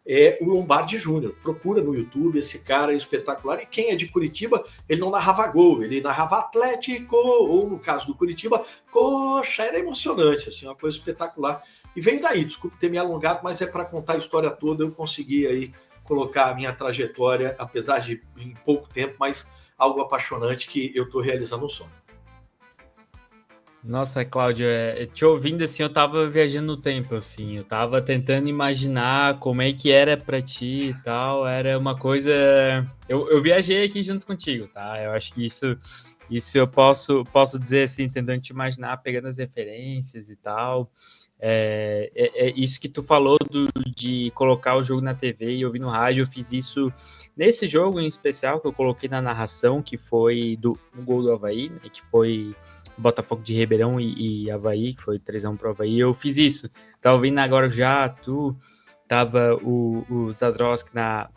é o Lombardi Júnior. Procura no YouTube, esse cara é espetacular. E quem é de Curitiba, ele não narrava gol, ele narrava Atlético, ou no caso do Curitiba, coxa, era emocionante, assim, uma coisa espetacular. E veio daí, desculpe ter me alongado, mas é para contar a história toda, eu consegui aí colocar a minha trajetória, apesar de em pouco tempo, mas algo apaixonante que eu estou realizando um sonho. Nossa, Cláudio, te ouvindo assim, eu tava viajando no tempo, assim, eu tava tentando imaginar como é que era pra ti e tal, era uma coisa... Eu viajei aqui junto contigo, tá? Eu acho que isso eu posso dizer assim, tentando te imaginar, pegando as referências e tal. É isso que tu falou de colocar o jogo na TV e ouvir no rádio, eu fiz isso nesse jogo em especial que eu coloquei na narração, que foi do gol do Avaí, né, que foi Botafogo de Ribeirão e Avaí, que foi 3-1 pro Avaí, eu fiz isso. Tava ouvindo agora já, tava o Zadroski na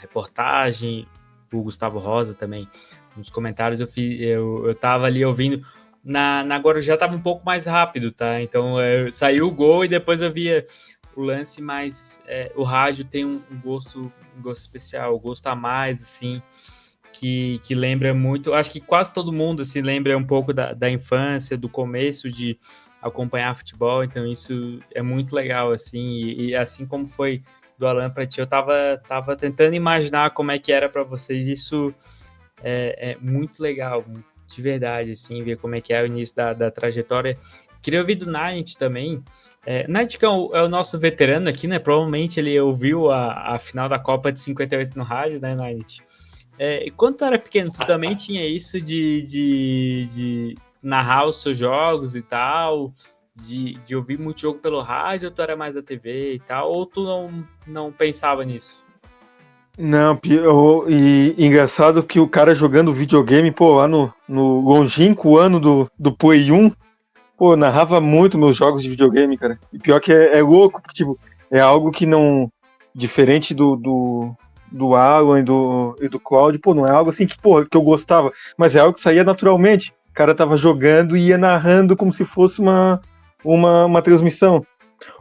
reportagem, o Gustavo Rosa também nos comentários, eu tava ali ouvindo. Na Guarujá tava um pouco mais rápido, tá? Então saiu o gol e depois eu via o lance, mas o rádio tem um gosto especial, um gosto a mais, assim, que lembra muito, acho que quase todo mundo assim, lembra um pouco da infância, do começo de acompanhar futebol, então isso é muito legal, assim, e assim como foi do Alan para ti, eu tava tentando imaginar como é que era para vocês, isso é muito legal, de verdade, assim, ver como é que é o início da trajetória. Queria ouvir do Night também. Night que é o nosso veterano aqui, né? Provavelmente ele ouviu a final da Copa de 58 no rádio, né, Night? E quando tu era pequeno, tu também tinha isso de narrar os seus jogos e tal, de ouvir muito jogo pelo rádio, ou tu era mais da TV e tal, ou tu não pensava nisso? Não, e engraçado que o cara jogando videogame, pô, lá no longínquo ano do Play 1, pô, narrava muito meus jogos de videogame, cara. E pior que é louco, porque, tipo, é algo que não... Diferente do Alan e do Cláudio, pô, não é algo assim que, pô, que eu gostava, mas é algo que saía naturalmente. O cara tava jogando e ia narrando como se fosse uma transmissão.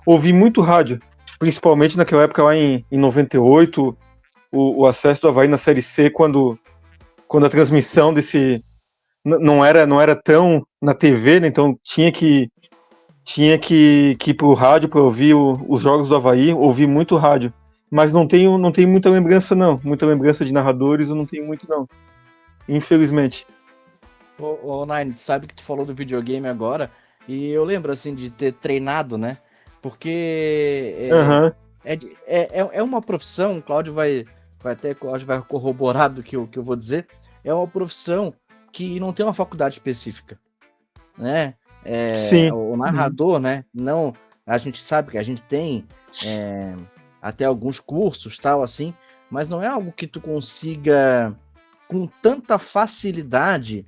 Ouvi muito rádio, principalmente naquela época lá em 98, o acesso do Avaí na Série C, quando a transmissão desse não era tão na TV, né? Então tinha que ir pro rádio para ouvir os jogos do Avaí, ouvir muito rádio, mas não tenho muita lembrança não, muita lembrança de narradores eu não tenho muito não, infelizmente. Ô Nine, sabe que tu falou do videogame agora, e eu lembro assim de ter treinado, né? Porque é uma profissão, o Cláudio vai corroborar do que eu vou dizer, é uma profissão que não tem uma faculdade específica, né? Sim. O narrador, né? Não, a gente sabe que a gente tem até alguns cursos, tal, assim, mas não é algo que tu consiga com tanta facilidade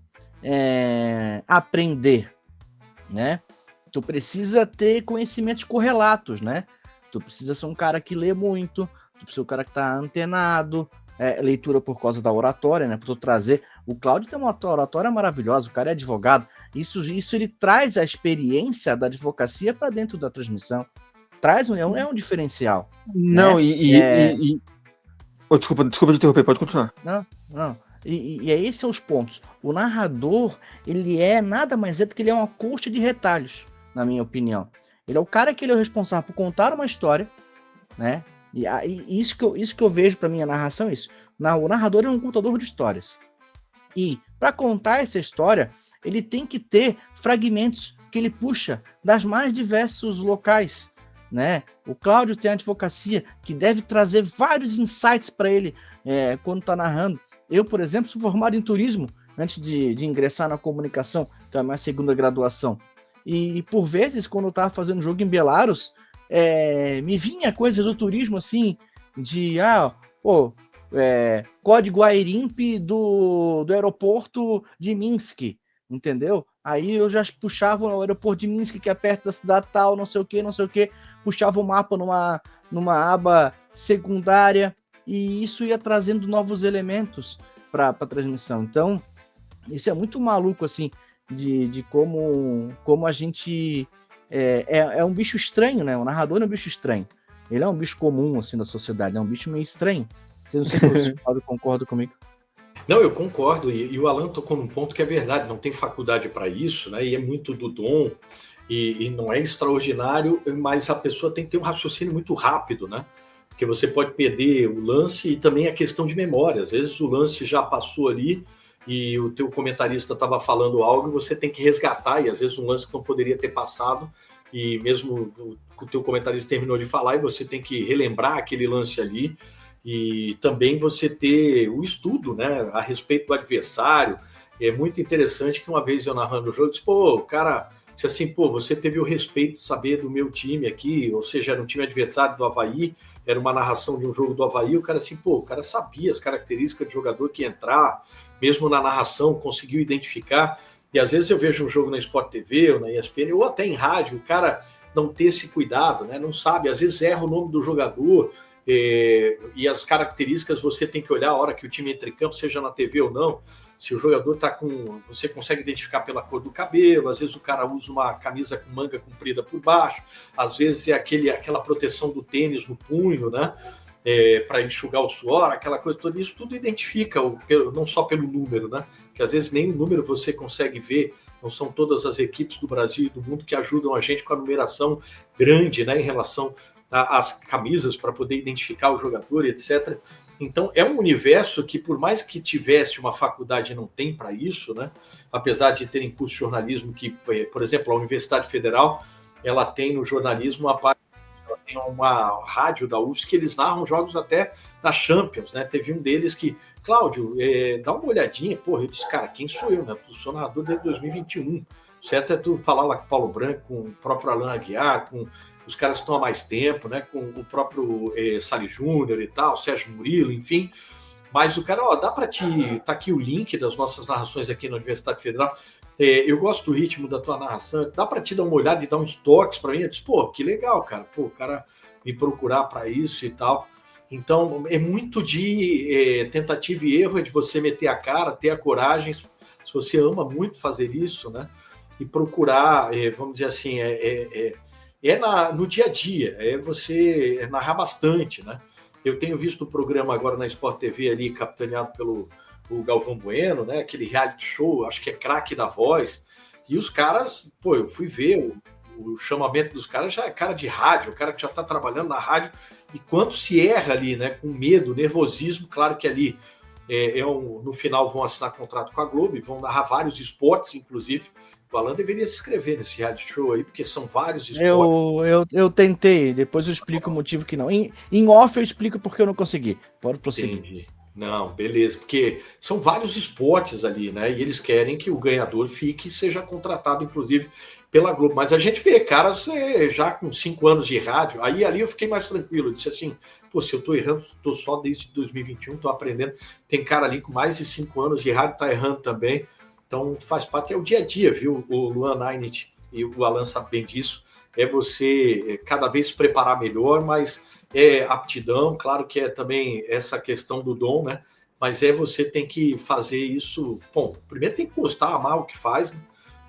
aprender, né? Tu precisa ter conhecimentos correlatos, né? Tu precisa ser um cara que lê muito, tu precisa ser um cara que tá antenado, leitura por causa da oratória, né? Pra tu trazer. O Cláudio tem uma oratória maravilhosa, o cara é advogado. Isso ele traz a experiência da advocacia para dentro da transmissão. É um diferencial. Não, né? Desculpa te interromper, pode continuar. Não. E esses são os pontos. O narrador, ele nada mais do que ele é uma coxa de retalhos, na minha opinião. Ele é o cara que ele é o responsável por contar uma história, né? E isso que eu vejo para minha narração é isso. O narrador é um contador de histórias. E para contar essa história, ele tem que ter fragmentos que ele puxa das mais diversos locais, né? O Cláudio tem a advocacia que deve trazer vários insights para ele quando está narrando. Eu, por exemplo, sou formado em turismo antes de ingressar na comunicação, que é a minha segunda graduação. E por vezes, quando eu estava fazendo jogo em Belarus, me vinha coisas do turismo assim, de código AIRIMP do aeroporto de Minsk, entendeu? Aí eu já puxava o aeroporto de Minsk, que é perto da cidade tal, não sei o que, puxava o mapa numa aba secundária, e isso ia trazendo novos elementos para a transmissão. Então, isso é muito maluco, assim, de como a gente... É um bicho estranho, né? O narrador é um bicho estranho. Ele é um bicho comum, assim, da sociedade, é um bicho meio estranho. Não sei se você concorda comigo. Não, eu concordo, e o Alan tocou num ponto que é verdade, não tem faculdade para isso, né? E é muito do dom, e não é extraordinário, mas a pessoa tem que ter um raciocínio muito rápido, né? Porque você pode perder o lance e também a questão de memória. Às vezes o lance já passou ali e o teu comentarista estava falando algo e você tem que resgatar, e às vezes um lance que não poderia ter passado, e mesmo o teu comentarista terminou de falar e você tem que relembrar aquele lance ali. E também você ter o estudo, né, a respeito do adversário. É muito interessante que uma vez eu narrando o jogo, disse, o cara disse assim, você teve o respeito de saber do meu time aqui, ou seja, era um time adversário do Avaí, era uma narração de um jogo do Avaí, o cara assim, o cara sabia as características do jogador que ia entrar, mesmo na narração, conseguiu identificar. E às vezes eu vejo um jogo na Sport TV ou na ESPN, ou até em rádio, o cara não ter esse cuidado, né, não sabe, às vezes erra o nome do jogador, e as características você tem que olhar a hora que o time entra em campo, seja na TV ou não, se o jogador está com... Você consegue identificar pela cor do cabelo, às vezes o cara usa uma camisa com manga comprida por baixo, às vezes é aquela proteção do tênis no punho, né? Para enxugar o suor, aquela coisa toda, isso tudo identifica, não só pelo número, né? Que às vezes nem o número você consegue ver, não são todas as equipes do Brasil e do mundo que ajudam a gente com a numeração grande, né? Em relação as camisas para poder identificar o jogador, etc. Então, é um universo que, por mais que tivesse uma faculdade, não tem para isso, né? Apesar de terem curso de jornalismo que, por exemplo, a Universidade Federal, ela tem no jornalismo ela tem uma rádio da UFSC que eles narram jogos até na Champions, né? Teve um deles que, Cláudio, dá uma olhadinha, eu disse, cara, quem sou eu, né? Eu sou narrador desde 2021, certo? É tu falar lá com o Paulo Branco, com o próprio Alan Aguiar, com os caras que estão há mais tempo, né, com o próprio Salles Júnior e tal, Sérgio Murilo, enfim. Mas o cara, dá para tá aqui o link das nossas narrações aqui na Universidade Federal. Eu gosto do ritmo da tua narração, dá para te dar uma olhada e dar uns toques para mim? Eu disse, que legal, cara, o cara me procurar para isso e tal. Então, é muito de tentativa e erro, é de você meter a cara, ter a coragem, se você ama muito fazer isso, né, e procurar, vamos dizer assim, no dia a dia, você narrar bastante, né? Eu tenho visto o programa agora na Sport TV ali, capitaneado pelo Galvão Bueno, né? Aquele reality show, acho que é Craque da Voz, e os caras, eu fui ver o chamamento dos caras, já é cara de rádio, o cara que já está trabalhando na rádio, e quanto se erra ali, né? Com medo, nervosismo, claro que ali no final vão assinar contrato com a Globo e vão narrar vários esportes, inclusive. O Alan deveria se inscrever nesse reality show aí, porque são vários esportes. Eu tentei, depois eu explico o motivo que não. Em off eu explico porque eu não consegui. Pode prosseguir. Entendi. Não, beleza, porque são vários esportes ali, né? E eles querem que o ganhador fique e seja contratado, inclusive, pela Globo. Mas a gente vê caras já com 5 anos de rádio, aí ali eu fiquei mais tranquilo. Eu disse assim, se eu tô errando, tô só desde 2021, tô aprendendo. Tem cara ali com mais de 5 anos de rádio, tá errando também. Então, faz parte, é o dia a dia, viu? O Luan Nainit e o Alan sabem bem disso. É você cada vez se preparar melhor, mas é aptidão, claro que é também essa questão do dom, né? Mas você tem que fazer isso... Primeiro tem que gostar, amar o que faz, né?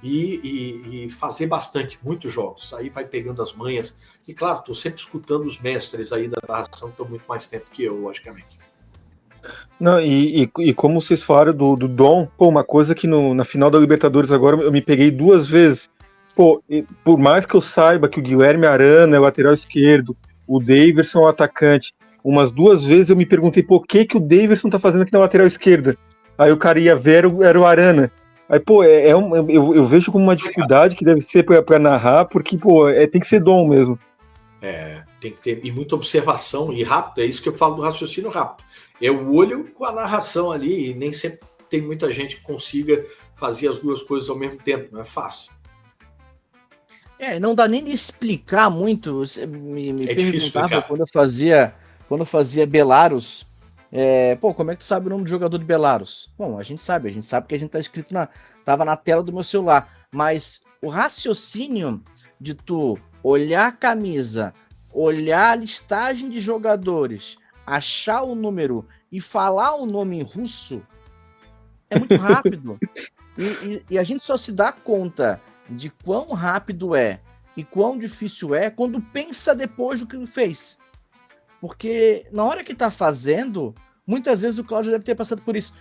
E fazer bastante, muitos jogos. Aí vai pegando as manhas. E, claro, estou sempre escutando os mestres aí da narração, que estão muito mais tempo que eu, logicamente. Não, e como vocês falaram do dom, uma coisa que na final da Libertadores agora eu me peguei 2 vezes. Por mais que eu saiba que o Guilherme Arana é o lateral esquerdo, o Daverson é o atacante, umas 2 vezes eu me perguntei o que o Daverson tá fazendo aqui na lateral esquerda. Aí o cara ia ver, era o Arana. Aí, eu vejo como uma dificuldade que deve ser para narrar, porque, tem que ser dom mesmo. Tem que ter, e muita observação, e rápido, é isso que eu falo do raciocínio rápido. É o olho com a narração ali, e nem sempre tem muita gente que consiga fazer as duas coisas ao mesmo tempo, não é fácil. Não dá nem de explicar muito. Você me perguntava quando eu fazia Belarus. Como é que tu sabe o nome do jogador de Belarus? Bom, a gente sabe que a gente tá escrito tava na tela do meu celular, mas o raciocínio de tu olhar a camisa, olhar a listagem de jogadores, achar o número e falar o nome em russo é muito rápido. e a gente só se dá conta de quão rápido é e quão difícil é quando pensa depois do que fez. Porque na hora que tá fazendo, muitas vezes o Cláudio deve ter passado por isso.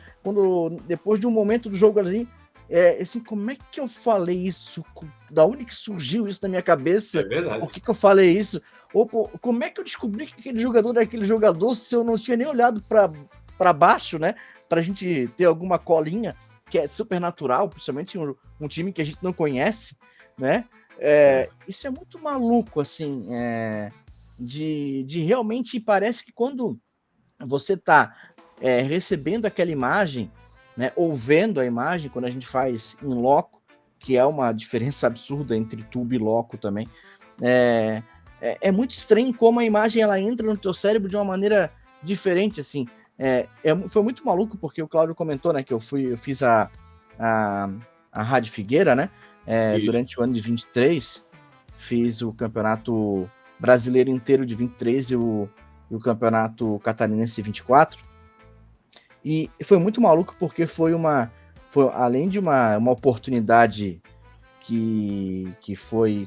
Depois de um momento do jogo ali, assim, como é que eu falei isso? Da onde que surgiu isso na minha cabeça? É verdade. Por que eu falei isso? Ou como é que eu descobri que aquele jogador é aquele jogador se eu não tinha nem olhado para baixo, né? Pra gente ter alguma colinha, que é super natural, principalmente um time que a gente não conhece, né? Isso é muito maluco, assim, de realmente parece que quando você tá recebendo aquela imagem, né, ou vendo a imagem, quando a gente faz em loco, que é uma diferença absurda entre tubo e loco também, é muito estranho como a imagem ela entra no teu cérebro de uma maneira diferente, assim. Foi muito maluco, porque o Cláudio comentou, né, que eu fiz a Rádio Figueira, né, durante o ano de 23, fiz o campeonato brasileiro inteiro de 23 e o campeonato catarinense 24, e foi muito maluco, porque foi além de uma oportunidade que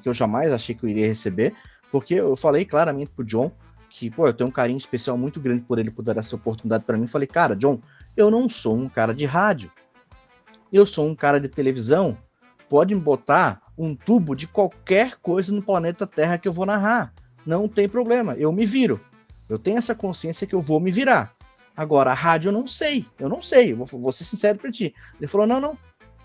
eu jamais achei que eu iria receber, porque eu falei claramente pro John que, eu tenho um carinho especial muito grande por ele, por dar essa oportunidade para mim. Falei, cara, John, eu não sou um cara de rádio, eu sou um cara de televisão, pode me botar um tubo de qualquer coisa no planeta Terra que eu vou narrar, não tem problema, eu me viro, eu tenho essa consciência que eu vou me virar. Agora, a rádio eu não sei, eu vou ser sincero pra ti. Ele falou, não,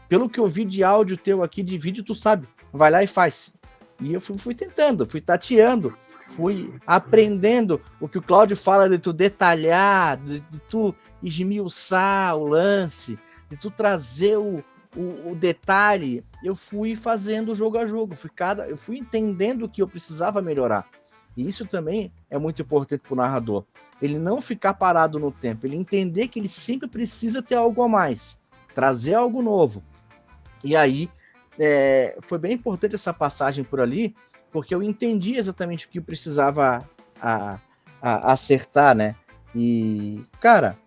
pelo que eu vi de áudio teu aqui, de vídeo, tu sabe, vai lá e faz. E eu fui tentando, fui tateando, fui aprendendo o que o Cláudio fala de tu detalhar, de tu esmiuçar o lance, de tu trazer o detalhe. Eu fui fazendo jogo a jogo, eu fui entendendo o que eu precisava melhorar. E isso também é muito importante para o narrador. Ele não ficar parado no tempo, ele entender que ele sempre precisa ter algo a mais, trazer algo novo. E aí, foi bem importante essa passagem por ali, porque eu entendi exatamente o que eu precisava acertar, né? E, cara,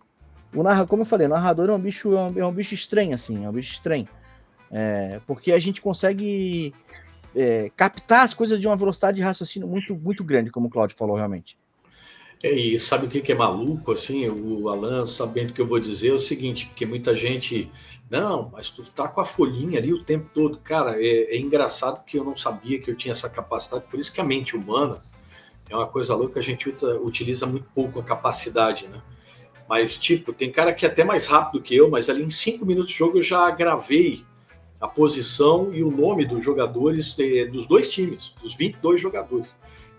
como eu falei, o narrador é um bicho estranho, assim, é um bicho estranho. Porque a gente consegue captar as coisas de uma velocidade de raciocínio muito, muito grande, como o Cláudio falou, realmente. E sabe o que é maluco, assim, o Alan, sabendo o que eu vou dizer, é o seguinte, porque muita gente, não, mas tu tá com a folhinha ali o tempo todo. Cara, é engraçado que eu não sabia que eu tinha essa capacidade, por isso que a mente humana é uma coisa louca, a gente utiliza muito pouco a capacidade, né? Mas, tipo, tem cara que é até mais rápido que eu, mas ali em 5 minutos de jogo eu já gravei a posição e o nome dos jogadores dos dois times, dos 22 jogadores.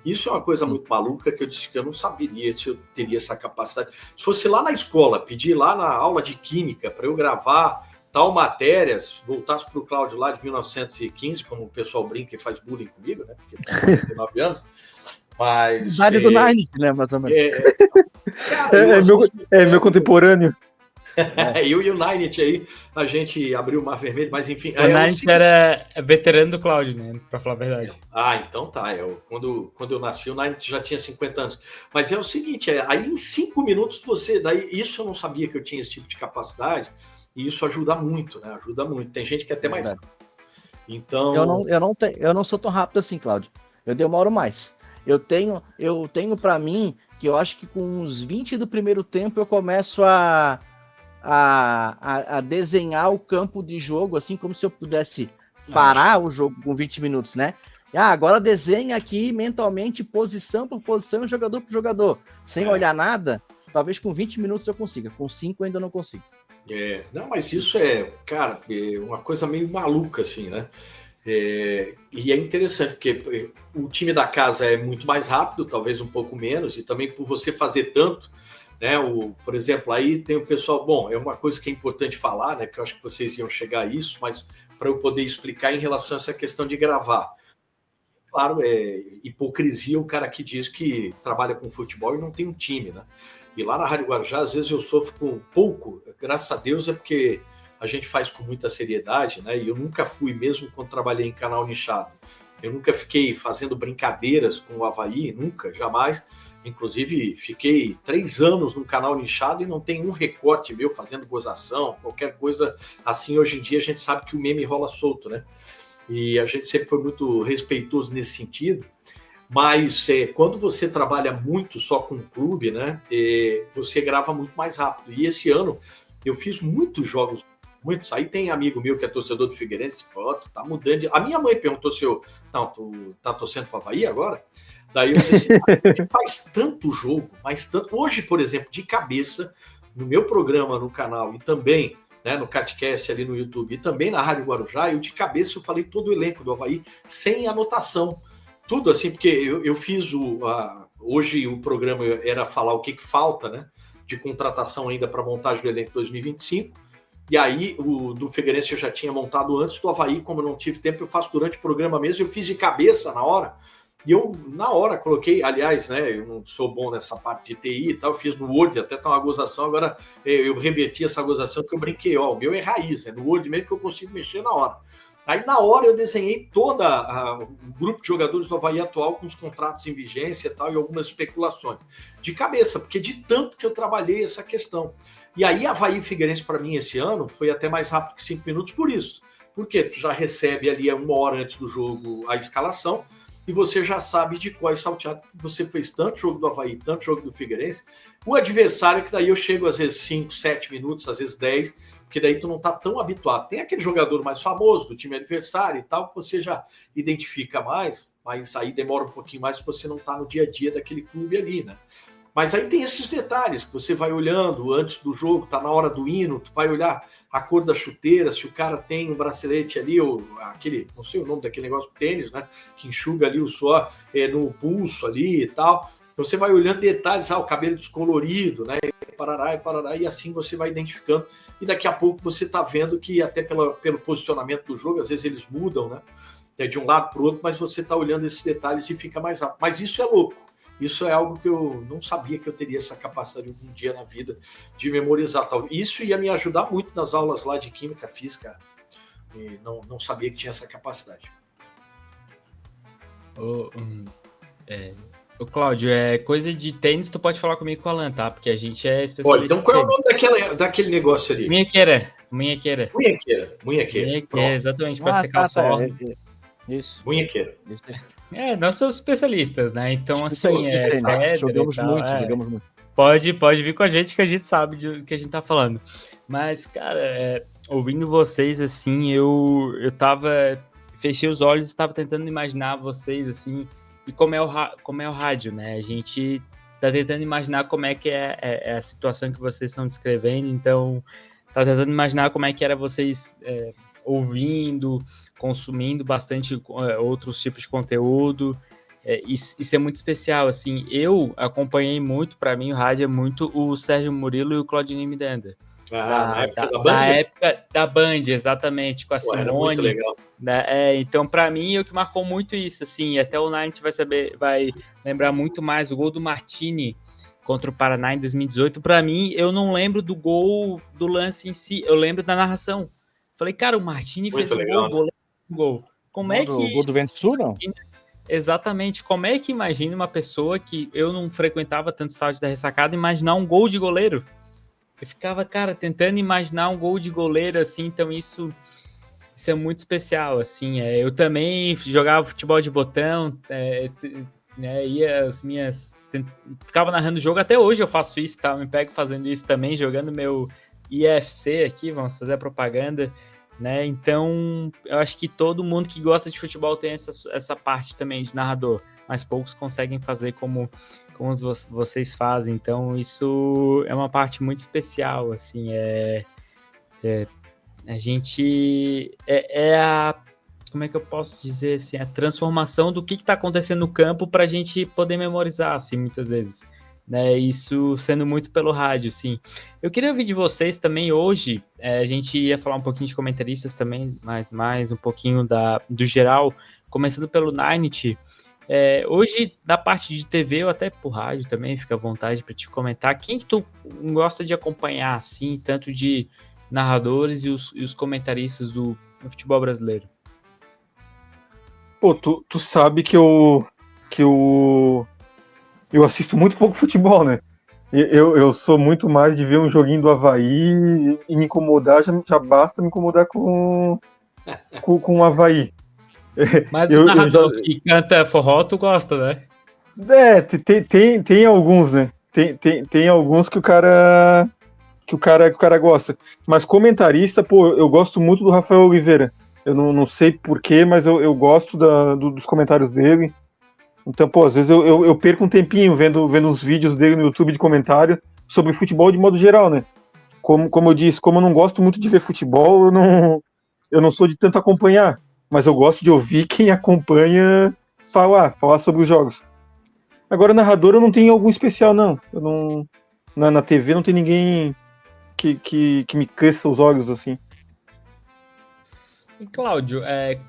Isso é uma coisa muito maluca que eu disse que eu não saberia se eu teria essa capacidade. Se fosse lá na escola, pedir lá na aula de química para eu gravar tal matéria, voltasse para o Cláudio lá de 1915, como o pessoal brinca e faz bullying comigo, né? Porque tem 39 anos. Mas. Idade do Nine, né? Mais ou menos. Cara, meu contemporâneo. Eu e o Ninit aí, a gente abriu o Mar Vermelho, mas enfim. O Ninit era veterano do Cláudio, né? Pra falar a verdade. Então tá. Quando eu nasci, o Ninit já tinha 50 anos. Mas é o seguinte, aí em 5 minutos isso eu não sabia que eu tinha esse tipo de capacidade, e isso ajuda muito, né? Ajuda muito. Tem gente que é até mais rápido. Então. Eu não sou tão rápido assim, Cláudio. Eu demoro mais. Eu tenho para mim que eu acho que com uns 20 do primeiro tempo eu começo a desenhar o campo de jogo, assim como se eu pudesse parar o jogo com 20 minutos, né? Agora desenha aqui mentalmente, posição por posição, jogador por jogador, sem olhar nada. Talvez com 20 minutos eu consiga, com 5 eu ainda não consigo. Não, mas isso cara, uma coisa meio maluca, assim, né? E é interessante, porque o time da casa é muito mais rápido, talvez um pouco menos, e também por você fazer tanto, né? Por exemplo, aí tem o pessoal, bom, é uma coisa que é importante falar, né? Que eu acho que vocês iam chegar a isso, mas para eu poder explicar em relação a essa questão de gravar. claro, é hipocrisia o cara que diz que trabalha com futebol e não tem um time, né? E lá na Rádio Guarujá, às vezes eu sofro com pouco, graças a Deus, é porque a gente faz com muita seriedade, né? E eu nunca fui, mesmo quando trabalhei em canal nichado, eu nunca fiquei fazendo brincadeiras com o Avaí, nunca, jamais. Inclusive, fiquei 3 anos no canal nichado e não tem um recorte meu fazendo gozação, qualquer coisa assim. Hoje em dia a gente sabe que o meme rola solto, né? E a gente sempre foi muito respeitoso nesse sentido. Mas quando você trabalha muito só com o clube, né? Você grava muito mais rápido. E esse ano eu fiz muitos jogos, muitos. Aí tem amigo meu que é torcedor do Figueirense, pô, tu tá mudando de... A minha mãe perguntou se eu... Não, tu tá torcendo pro Avaí agora? Daí eu disse assim, faz tanto jogo, mas tanto... Hoje, por exemplo, de cabeça, no meu programa no canal e também, né, no Catcast ali no YouTube e também na Rádio Guarujá, eu de cabeça eu falei todo o elenco do Avaí sem anotação. Tudo assim, porque eu fiz hoje o programa era falar o que falta, né, de contratação ainda para montagem do elenco 2025. E aí, o do Figueirense eu já tinha montado antes, do Avaí, como eu não tive tempo, eu faço durante o programa mesmo, eu fiz de cabeça na hora. E eu, na hora, coloquei, aliás, né, eu não sou bom nessa parte de TI e tal, eu fiz no Word, até tá uma gozação, agora eu reverti essa gozação que eu brinquei, ó, o meu é raiz, é no Word mesmo que eu consigo mexer na hora. Aí, na hora, eu desenhei todo o grupo de jogadores do Avaí atual com os contratos em vigência e tal, e algumas especulações. De cabeça, porque de tanto que eu trabalhei essa questão. E aí, Avaí e Figueirense, para mim, esse ano, foi até mais rápido que 5 minutos por isso. Porque tu já recebe ali 1 hora antes do jogo a escalação, e você já sabe de qual é salteado, que você fez tanto jogo do Avaí, tanto jogo do Figueirense. O adversário, que daí eu chego às vezes 5, 7 minutos, às vezes 10, porque daí tu não tá tão habituado. Tem aquele jogador mais famoso do time adversário e tal, que você já identifica mais, mas aí demora um pouquinho mais se você não tá no dia a dia daquele clube ali, né? Mas aí tem esses detalhes que você vai olhando antes do jogo, tá na hora do hino, tu vai olhar a cor da chuteira, se o cara tem um bracelete ali, ou aquele, não sei o nome daquele negócio, tênis, né, que enxuga ali o suor no pulso ali e tal. Então você vai olhando detalhes, o cabelo descolorido, né, parará, e assim você vai identificando. E daqui a pouco você tá vendo que até pelo posicionamento do jogo, às vezes eles mudam, né, de um lado para o outro, mas você tá olhando esses detalhes e fica mais rápido. Mas isso é louco. Isso é algo que eu não sabia que eu teria essa capacidade algum dia na vida de memorizar. Tal. Isso ia me ajudar muito nas aulas lá de Química Física. E não sabia que tinha essa capacidade. Ô Cláudio, coisa de tênis, tu pode falar comigo com o Alan, tá? Porque a gente é especialista. Olha, então qual é o nome daquele negócio ali? Munhequeira. Munhequeira, exatamente, para secar o suor. Isso. Munhequeira. Nós somos especialistas, né? Então, assim, jogamos muito. Pode vir com a gente que a gente sabe do que a gente tá falando. Mas, cara, ouvindo vocês, assim, eu fechei os olhos e estava tentando imaginar vocês, assim, e como é o rádio, né? A gente tá tentando imaginar como é que é a situação que vocês estão descrevendo, então, tá tentando imaginar como é que era vocês ouvindo, consumindo bastante outros tipos de conteúdo, isso é muito especial, assim, eu acompanhei muito, para mim o rádio é muito o Sérgio Murilo e o Claudinei Miranda. Na época da Band? Na época da Band, exatamente, com a Simone. Era muito legal. Então, para mim, é o que marcou muito isso, assim, até o Nine vai lembrar muito mais o gol do Martini contra o Paraná em 2018. Para mim, eu não lembro do gol, do lance em si, eu lembro da narração. Falei, cara, o Martini fez legal, um gol. Como é que... O gol do Vento Sul, não? Exatamente. Como é que imagina uma pessoa que eu não frequentava tanto o estádio da Ressacada imaginar um gol de goleiro? Eu ficava, cara, tentando imaginar um gol de goleiro, assim, então isso é muito especial, assim. Eu também jogava futebol de botão, ia as minhas... Ficava narrando o jogo, até hoje eu faço isso, tá? Eu me pego fazendo isso também, jogando meu IFC aqui, vamos fazer a propaganda, né? Então, eu acho que todo mundo que gosta de futebol tem essa parte também de narrador, mas poucos conseguem fazer como vocês fazem, então isso é uma parte muito especial, assim, a gente como é que eu posso dizer, assim, a transformação do que está acontecendo no campo para a gente poder memorizar, assim, muitas vezes, né, isso sendo muito pelo rádio, sim. Eu queria ouvir de vocês também hoje, a gente ia falar um pouquinho de comentaristas também, mas mais um pouquinho do geral. começando pelo Ninety. Hoje, da parte de TV ou até por rádio também, fica à vontade para te comentar. Quem que tu gosta de acompanhar, assim, tanto de narradores e os comentaristas do futebol brasileiro? Pô, tu sabe que eu assisto muito pouco futebol, né? Eu sou muito mais de ver um joguinho do Avaí e me incomodar, já basta me incomodar com o Avaí. Mas o narrador que canta forró, tu gosta, né? Tem alguns, né? Tem alguns que o cara gosta. Mas comentarista, pô, eu gosto muito do Rafael Oliveira. Eu não sei porquê, mas eu gosto dos comentários dele. Então, pô, às vezes eu perco um tempinho vendo uns vídeos dele no YouTube de comentário sobre futebol de modo geral, né? Como eu disse, como eu não gosto muito de ver futebol, eu não sou de tanto acompanhar. Mas eu gosto de ouvir quem acompanha falar sobre os jogos. Agora, narrador, eu não tenho algum especial, não. Na TV não tem ninguém que me cresça os olhos, assim. E, Cláudio,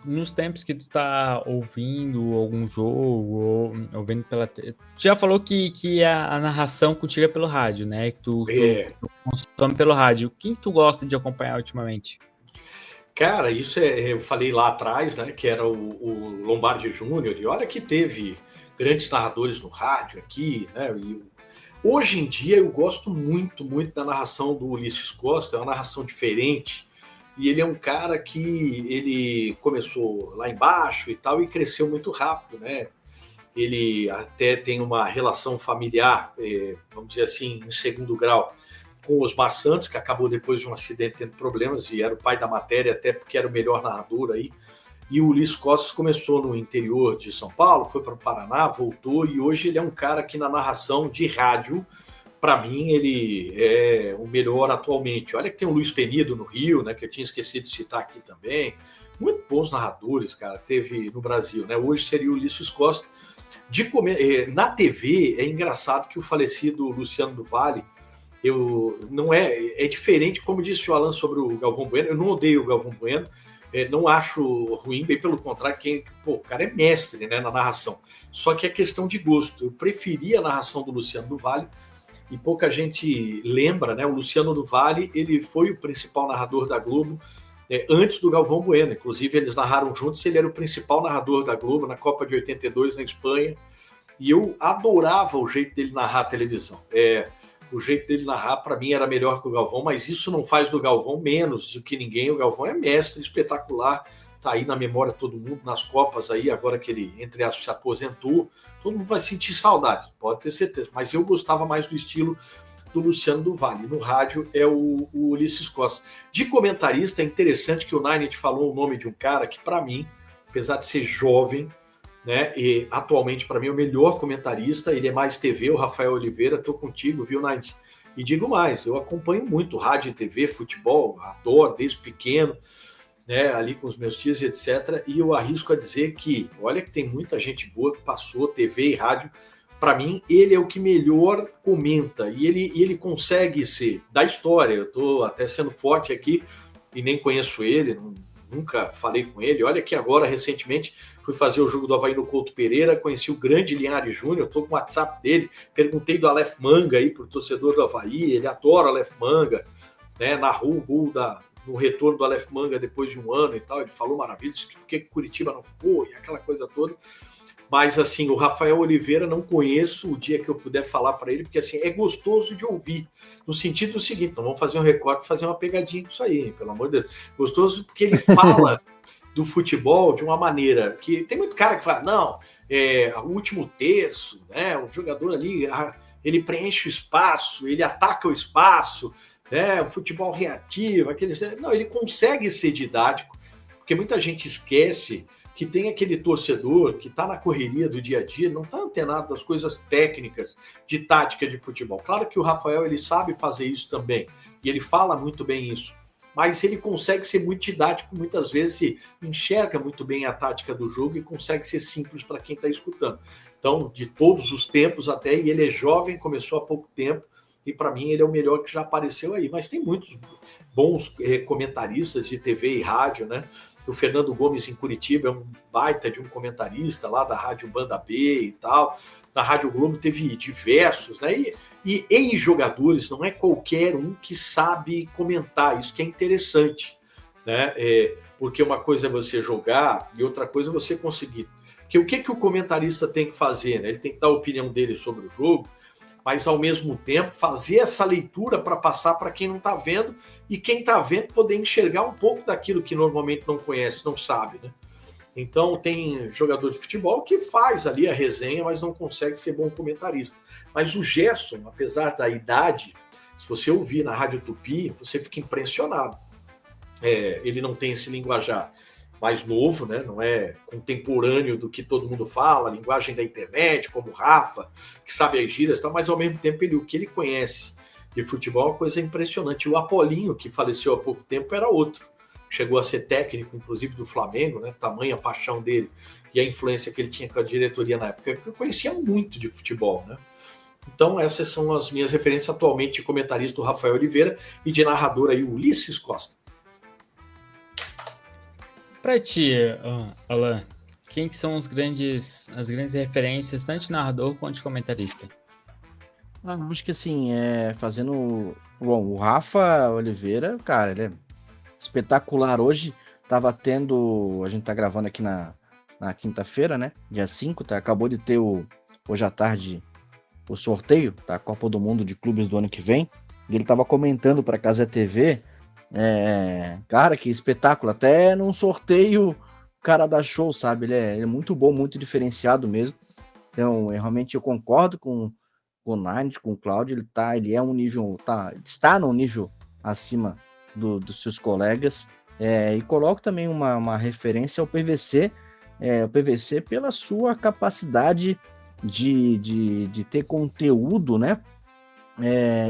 nos tempos que tu tá ouvindo algum jogo, ou ouvindo pela... Tu já falou que a narração contigo é pelo rádio, né? Que tu consome pelo rádio. Quem tu gosta de acompanhar ultimamente? Cara, isso eu falei lá atrás, né? Que era o Lombardi Júnior, e olha que teve grandes narradores no rádio aqui, né? E hoje em dia eu gosto muito, muito da narração do Ulisses Costa, é uma narração diferente. E ele é um cara que ele começou lá embaixo e tal, e cresceu muito rápido, né? Ele até tem uma relação familiar, vamos dizer assim, em segundo grau, com o Osmar Santos, que acabou depois de um acidente tendo problemas, e era o pai da matéria, até porque era o melhor narrador aí. E o Ulisses Costa começou no interior de São Paulo, foi para o Paraná, voltou, e hoje ele é um cara que na narração de rádio, para mim, ele é o melhor atualmente. Olha que tem o Luiz Penido no Rio, né, que eu tinha esquecido de citar aqui também. Muito bons narradores, cara, teve no Brasil, né? Hoje seria o Ulisses Costa. Na TV, é engraçado que o falecido Luciano do Vale, é diferente, como disse o Alan sobre o Galvão Bueno, eu não odeio o Galvão Bueno, não acho ruim, bem pelo contrário, o cara é mestre, né, na narração. Só que é questão de gosto. Eu preferia a narração do Luciano do Vale, e pouca gente lembra, né? O Luciano do Vale, ele foi o principal narrador da Globo antes do Galvão Bueno. Inclusive, eles narraram juntos, ele era o principal narrador da Globo na Copa de 82 na Espanha. E eu adorava o jeito dele narrar a televisão. O jeito dele narrar, para mim, era melhor que o Galvão, mas isso não faz do Galvão menos do que ninguém. O Galvão é mestre, espetacular. Tá aí na memória de todo mundo, nas Copas aí, agora que ele, entre aspas, se aposentou, todo mundo vai sentir saudade, pode ter certeza. Mas eu gostava mais do estilo do Luciano do Vale. No rádio é o Ulisses Costa. De comentarista, é interessante que o Ninety falou o nome de um cara que, para mim, apesar de ser jovem, né, e atualmente, para mim, é o melhor comentarista. Ele é mais TV, o Rafael Oliveira. Tô contigo, viu, Ninety? E digo mais, eu acompanho muito rádio e TV, futebol, adoro desde pequeno, né, ali com os meus tios e etc. E eu arrisco a dizer que, olha que tem muita gente boa que passou TV e rádio. Para mim, ele é o que melhor comenta. E ele consegue ser da história. Eu estou até sendo forte aqui e nem conheço ele, nunca falei com ele. Olha que agora, recentemente, fui fazer o jogo do Avaí no Couto Pereira, conheci o grande Linhares Júnior, estou com o WhatsApp dele, perguntei do Aleph Manga aí para o torcedor do Avaí, ele adora o Aleph Manga, né, narrou o gol no retorno do Aleph Manga depois de um ano e tal, ele falou maravilhas, por que Curitiba não foi, aquela coisa toda. Mas, assim, o Rafael Oliveira não conheço, o dia que eu puder falar para ele, porque, assim, é gostoso de ouvir, no sentido do seguinte, não vamos fazer um recorte, fazer uma pegadinha com isso aí, hein, pelo amor de Deus. Gostoso porque ele fala do futebol de uma maneira que... Tem muito cara que fala, não, o último terço, né, o jogador ali, ele preenche o espaço, ele ataca o espaço, né, o futebol reativo, não, ele consegue ser didático, porque muita gente esquece que tem aquele torcedor que está na correria do dia a dia, não está antenado das coisas técnicas de tática de futebol. Claro que o Rafael ele sabe fazer isso também, e ele fala muito bem isso, mas ele consegue ser muito didático, muitas vezes enxerga muito bem a tática do jogo e consegue ser simples para quem está escutando. Então, de todos os tempos até, e ele é jovem, começou há pouco tempo, e para mim ele é o melhor que já apareceu aí. Mas tem muitos bons comentaristas de TV e rádio, né? O Fernando Gomes em Curitiba é um baita de um comentarista lá da Rádio Banda B e tal. Na Rádio Globo teve diversos, né? E ex-jogadores, não é qualquer um que sabe comentar, isso que é interessante, né? Porque uma coisa é você jogar e outra coisa é você conseguir. Porque o que o comentarista tem que fazer, né? Ele tem que dar a opinião dele sobre o jogo, mas ao mesmo tempo fazer essa leitura para passar para quem não está vendo e quem está vendo poder enxergar um pouco daquilo que normalmente não conhece, não sabe, né? Então tem jogador de futebol que faz ali a resenha, mas não consegue ser bom comentarista. Mas o Gerson, apesar da idade, se você ouvir na Rádio Tupi, você fica impressionado. Ele não tem esse linguajar mais novo, né? Não é contemporâneo do que todo mundo fala, linguagem da internet, como o Rafa, que sabe as gírias, mas ao mesmo tempo o que ele conhece de futebol é uma coisa impressionante. O Apolinho, que faleceu há pouco tempo, era outro. Chegou a ser técnico, inclusive, do Flamengo, né? Tamanha paixão dele e a influência que ele tinha com a diretoria na época, que eu conhecia muito de futebol, né? Então, essas são as minhas referências atualmente de comentarista, o Rafael Oliveira, e de narrador aí, o Ulisses Costa. Para ti, Alan, quem que são as grandes referências, tanto de narrador quanto de comentarista? Acho que assim, fazendo... Bom, o Rafa Oliveira, cara, ele é espetacular. Hoje tava tendo... A gente tá gravando aqui na quinta-feira, né? Dia 5, tá? Acabou de ter hoje à tarde o sorteio da Copa do Mundo de clubes do ano que vem. E ele tava comentando pra Casa TV... cara, que espetáculo. Até num sorteio o cara dá show, sabe? Ele é muito bom, muito diferenciado mesmo. Então, realmente eu concordo com o Nine, com o Cláudio. Ele é um nível, está num nível acima dos seus colegas. E coloco também uma referência ao PVC. O PVC pela sua capacidade de ter conteúdo, né?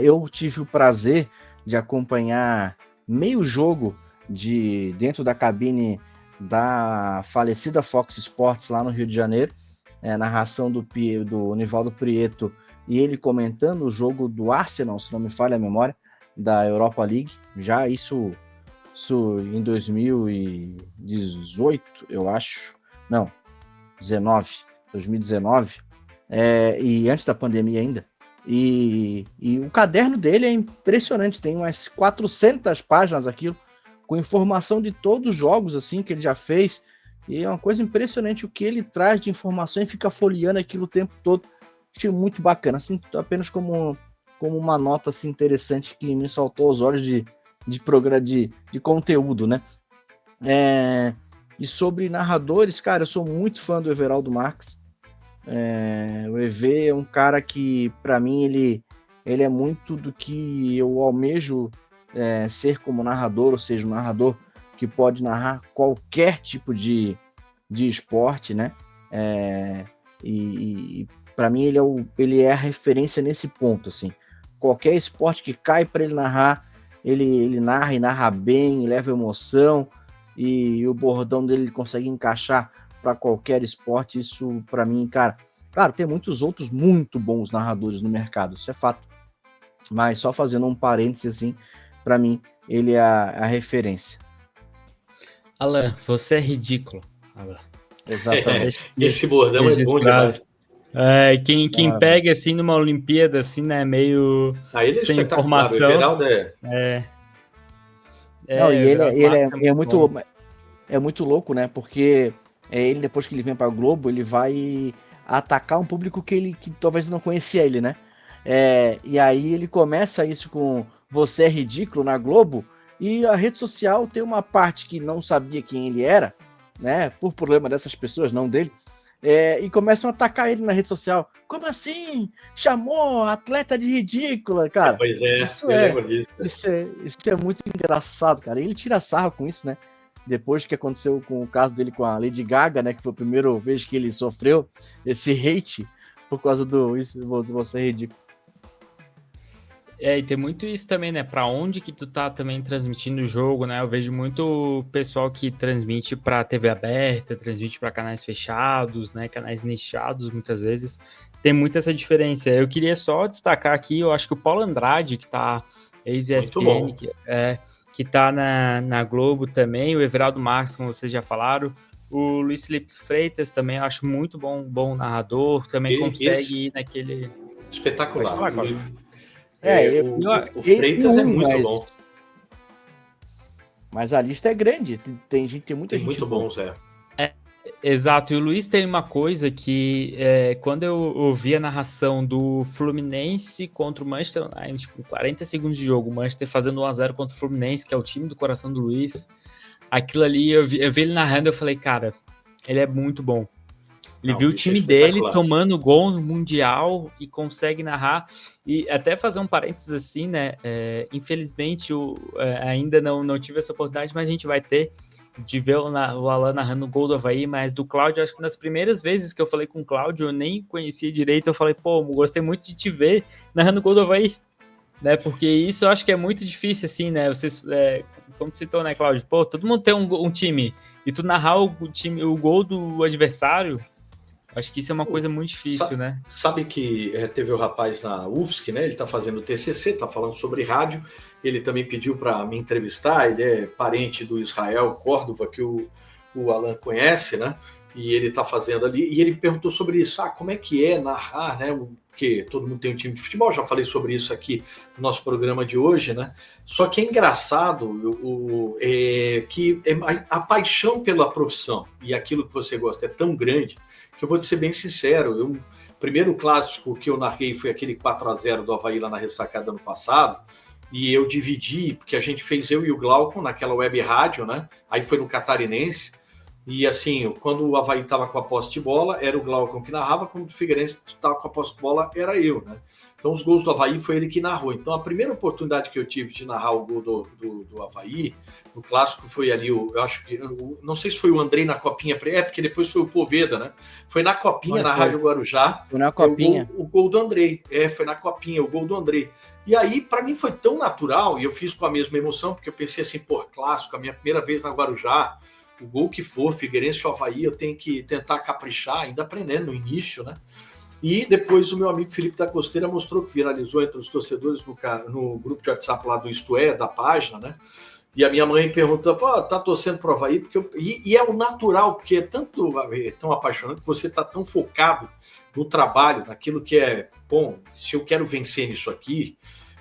Eu tive o prazer de acompanhar meio jogo dentro da cabine da falecida Fox Sports lá no Rio de Janeiro, narração do Nivaldo Prieto e ele comentando o jogo do Arsenal, se não me falha a memória, da Europa League, já isso em 2018, eu acho, não, 2019, e antes da pandemia ainda. E o caderno dele é impressionante, tem umas 400 páginas aquilo, com informação de todos os jogos assim que ele já fez, e é uma coisa impressionante o que ele traz de informação e fica folheando aquilo o tempo todo. Achei muito bacana, assim, apenas como uma nota assim, interessante que me saltou aos olhos de programa de conteúdo, né? E sobre narradores, cara, eu sou muito fã do Everaldo Marques. O EV é um cara que, para mim, ele é muito do que eu almejo ser como narrador, ou seja, um narrador que pode narrar qualquer tipo de esporte, né? E para mim ele é a referência nesse ponto, assim. Qualquer esporte que cai para ele narrar, ele narra e narra bem, leva emoção, e o bordão dele ele consegue encaixar para qualquer esporte. Isso para mim, cara, claro, tem muitos outros muito bons narradores no mercado, isso é fato, mas só fazendo um parênteses assim, para mim ele é a referência. Alan, você é ridículo, Alan. Exatamente. Esse bordão é bom demais. Quem pega assim numa Olimpíada assim, né, meio ele sem informação. O Everaldo Não, e ele é muito louco, né? Porque ele, depois que ele vem para o Globo, ele vai atacar um público que talvez não conhecia ele, né? E aí ele começa isso com "você é ridículo" na Globo, e a rede social tem uma parte que não sabia quem ele era, né? Por problema dessas pessoas, não dele. E começam a atacar ele na rede social. Como assim? Chamou atleta de ridícula, cara. Pois é, isso é muito engraçado, cara. E ele tira sarro com isso, né? Depois que aconteceu com o caso dele com a Lady Gaga, né? Que foi a primeira vez que ele sofreu esse hate por causa do "você é ridículo". E tem muito isso também, né? Pra onde que tu tá também transmitindo o jogo, né? Eu vejo muito pessoal que transmite pra TV aberta, transmite pra canais fechados, né? Canais nichados, muitas vezes. Tem muito essa diferença. Eu queria só destacar aqui, eu acho que o Paulo Andrade, que tá ex-ESPN, que tá na Globo também, o Everaldo Marques, como vocês já falaram, o Luiz Felipe Freitas também, eu acho muito bom narrador, também consegue ir naquele... Espetacular. Falar, o Freitas é muito bom. Mas a lista é grande, tem muita gente muito bons, Exato, e o Luiz tem uma coisa que quando eu ouvi a narração do Fluminense contra o Manchester United, com 40 segundos de jogo, o Manchester fazendo 1-0 contra o Fluminense, que é o time do coração do Luiz, aquilo ali, eu vi ele narrando, eu falei, cara, ele é muito bom. Ele viu o time dele tomando gol no Mundial e consegue narrar. E até fazer um parênteses assim, né? Infelizmente, ainda não tive essa oportunidade, mas a gente vai ter de ver o Alan narrando o gol do Avaí, mas do Cláudio, acho que nas primeiras vezes que eu falei com o Cláudio, eu nem conhecia direito, eu falei, pô, gostei muito de te ver narrando o gol do Avaí, né? Porque isso eu acho que é muito difícil, assim, né? Vocês, como tu citou, né, Cláudio? Pô, todo mundo tem um time, e tu narrar o gol do adversário, acho que isso é uma coisa muito difícil, né? Sabe que teve o rapaz na UFSC, né? Ele está fazendo o TCC, está falando sobre rádio. Ele também pediu para me entrevistar. Ele é parente do Israel Córdova, que o Alan conhece, né? E ele está fazendo ali. E ele perguntou sobre isso. como é que é narrar, né? Porque todo mundo tem um time de futebol. Já falei sobre isso aqui no nosso programa de hoje, né? Só que é engraçado que a paixão pela profissão e aquilo que você gosta é tão grande que eu vou te ser bem sincero, o primeiro clássico que eu narrei foi aquele 4-0 do Avaí lá na ressacada ano passado, e eu dividi, porque a gente fez eu e o Glaucon naquela web rádio, né? Aí foi no Catarinense, e assim, quando o Avaí estava com a posse de bola, era o Glaucon que narrava, quando o Figueirense estava com a posse de bola, era eu, né? Então os gols do Avaí foi ele que narrou. Então a primeira oportunidade que eu tive de narrar o gol do Avaí, no clássico, foi ali, eu acho que, não sei se foi o Andrei na Copinha, porque depois foi o Poveda, né? Foi na Copinha, na Rádio Guarujá. Foi na Copinha. O gol do Andrei. Foi na Copinha, o gol do Andrei. E aí, para mim, foi tão natural, e eu fiz com a mesma emoção, porque eu pensei assim, clássico, a minha primeira vez na Guarujá, o gol que for, Figueirense ou Avaí, eu tenho que tentar caprichar, ainda aprendendo no início, né? E depois o meu amigo Felipe da Costeira mostrou que viralizou entre os torcedores no grupo de WhatsApp lá do Isto É, da página, né? E a minha mãe perguntou, tá torcendo pro Avaí? E é o natural, porque é tão apaixonante, que você tá tão focado no trabalho, naquilo que é, bom, se eu quero vencer nisso aqui,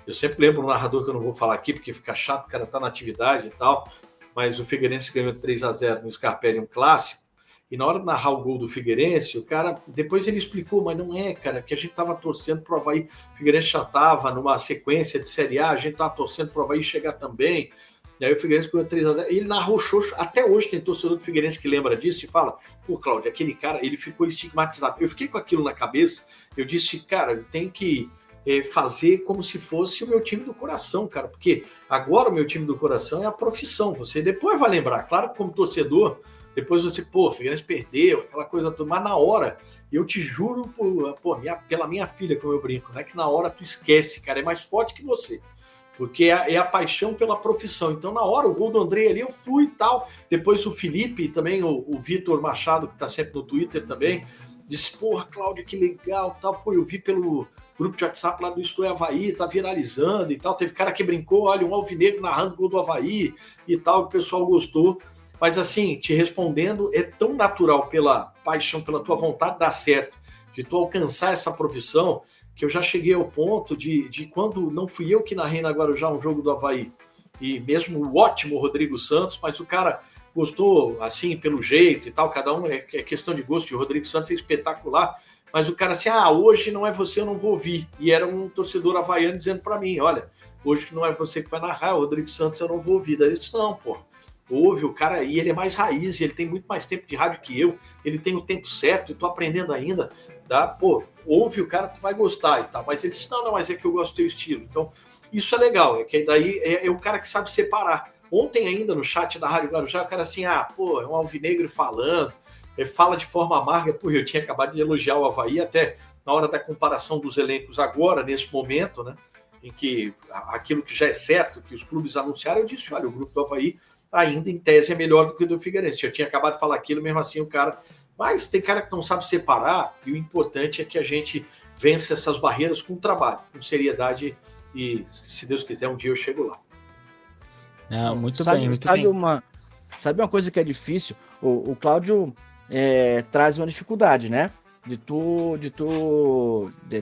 eu sempre lembro um narrador que eu não vou falar aqui, porque fica chato, o cara tá na atividade e tal, mas o Figueirense ganhou 3-0 no Scarpelli, um clássico, e na hora de narrar o gol do Figueirense, o cara, depois ele explicou, mas não é, cara, que a gente estava torcendo pro Avaí, o Figueirense já estava numa sequência de Série A, a gente estava torcendo pro Avaí chegar também, e aí o Figueirense ganhou 3-0, e ele narrou xoxo, até hoje tem torcedor do Figueirense que lembra disso e fala, Cláudio, aquele cara, ele ficou estigmatizado, eu fiquei com aquilo na cabeça, eu disse, cara, tem que fazer como se fosse o meu time do coração, cara, porque agora o meu time do coração é a profissão, você depois vai lembrar, claro que como torcedor, depois você, o Figueirense perdeu, aquela coisa toda, mas na hora, eu te juro, pela minha filha, como eu brinco, né, que na hora tu esquece, cara, é mais forte que você, porque é a paixão pela profissão, então na hora, o gol do Andrei ali, eu fui e tal, depois o Felipe, também o Vitor Machado, que tá sempre no Twitter também, disse, Cláudio, que legal, tal, eu vi pelo grupo de WhatsApp lá do Isto É Avaí, tá viralizando e tal, teve cara que brincou, olha, um alvinegro narrando o gol do Avaí e tal, o pessoal gostou. Mas assim, te respondendo, é tão natural pela paixão, pela tua vontade de dar certo, de tu alcançar essa profissão, que eu já cheguei ao ponto de quando não fui eu que narrei na Guarujá um jogo do Avaí, e mesmo o ótimo Rodrigo Santos, mas o cara gostou assim, pelo jeito e tal, cada um é questão de gosto, e o Rodrigo Santos é espetacular, mas o cara assim, hoje não é você, eu não vou ouvir. E era um torcedor havaiano dizendo para mim, olha, hoje não é você que vai narrar, o Rodrigo Santos eu não vou ouvir. Daí ele disse, não, ouve o cara aí, ele é mais raiz, ele tem muito mais tempo de rádio que eu, ele tem o tempo certo, eu tô aprendendo ainda, tá? Ouve o cara, tu vai gostar e tal. Mas ele disse, não, mas é que eu gosto do teu estilo. Então, isso é legal, é que daí é o cara que sabe separar. Ontem ainda no chat da Rádio Guarujá, o cara assim, é um alvinegro falando, fala de forma amarga, eu tinha acabado de elogiar o Avaí, até na hora da comparação dos elencos agora, nesse momento, né, em que aquilo que já é certo, que os clubes anunciaram, eu disse, olha, o grupo do Avaí ainda em tese é melhor do que o do Figueirense. Eu tinha acabado de falar aquilo, mesmo assim o cara... Mas tem cara que não sabe separar, e o importante é que a gente vence essas barreiras com trabalho, com seriedade, e se Deus quiser, um dia eu chego lá. Muito sabe, bem, muito sabe bem. Sabe uma coisa que é difícil? O Cláudio traz uma dificuldade, né?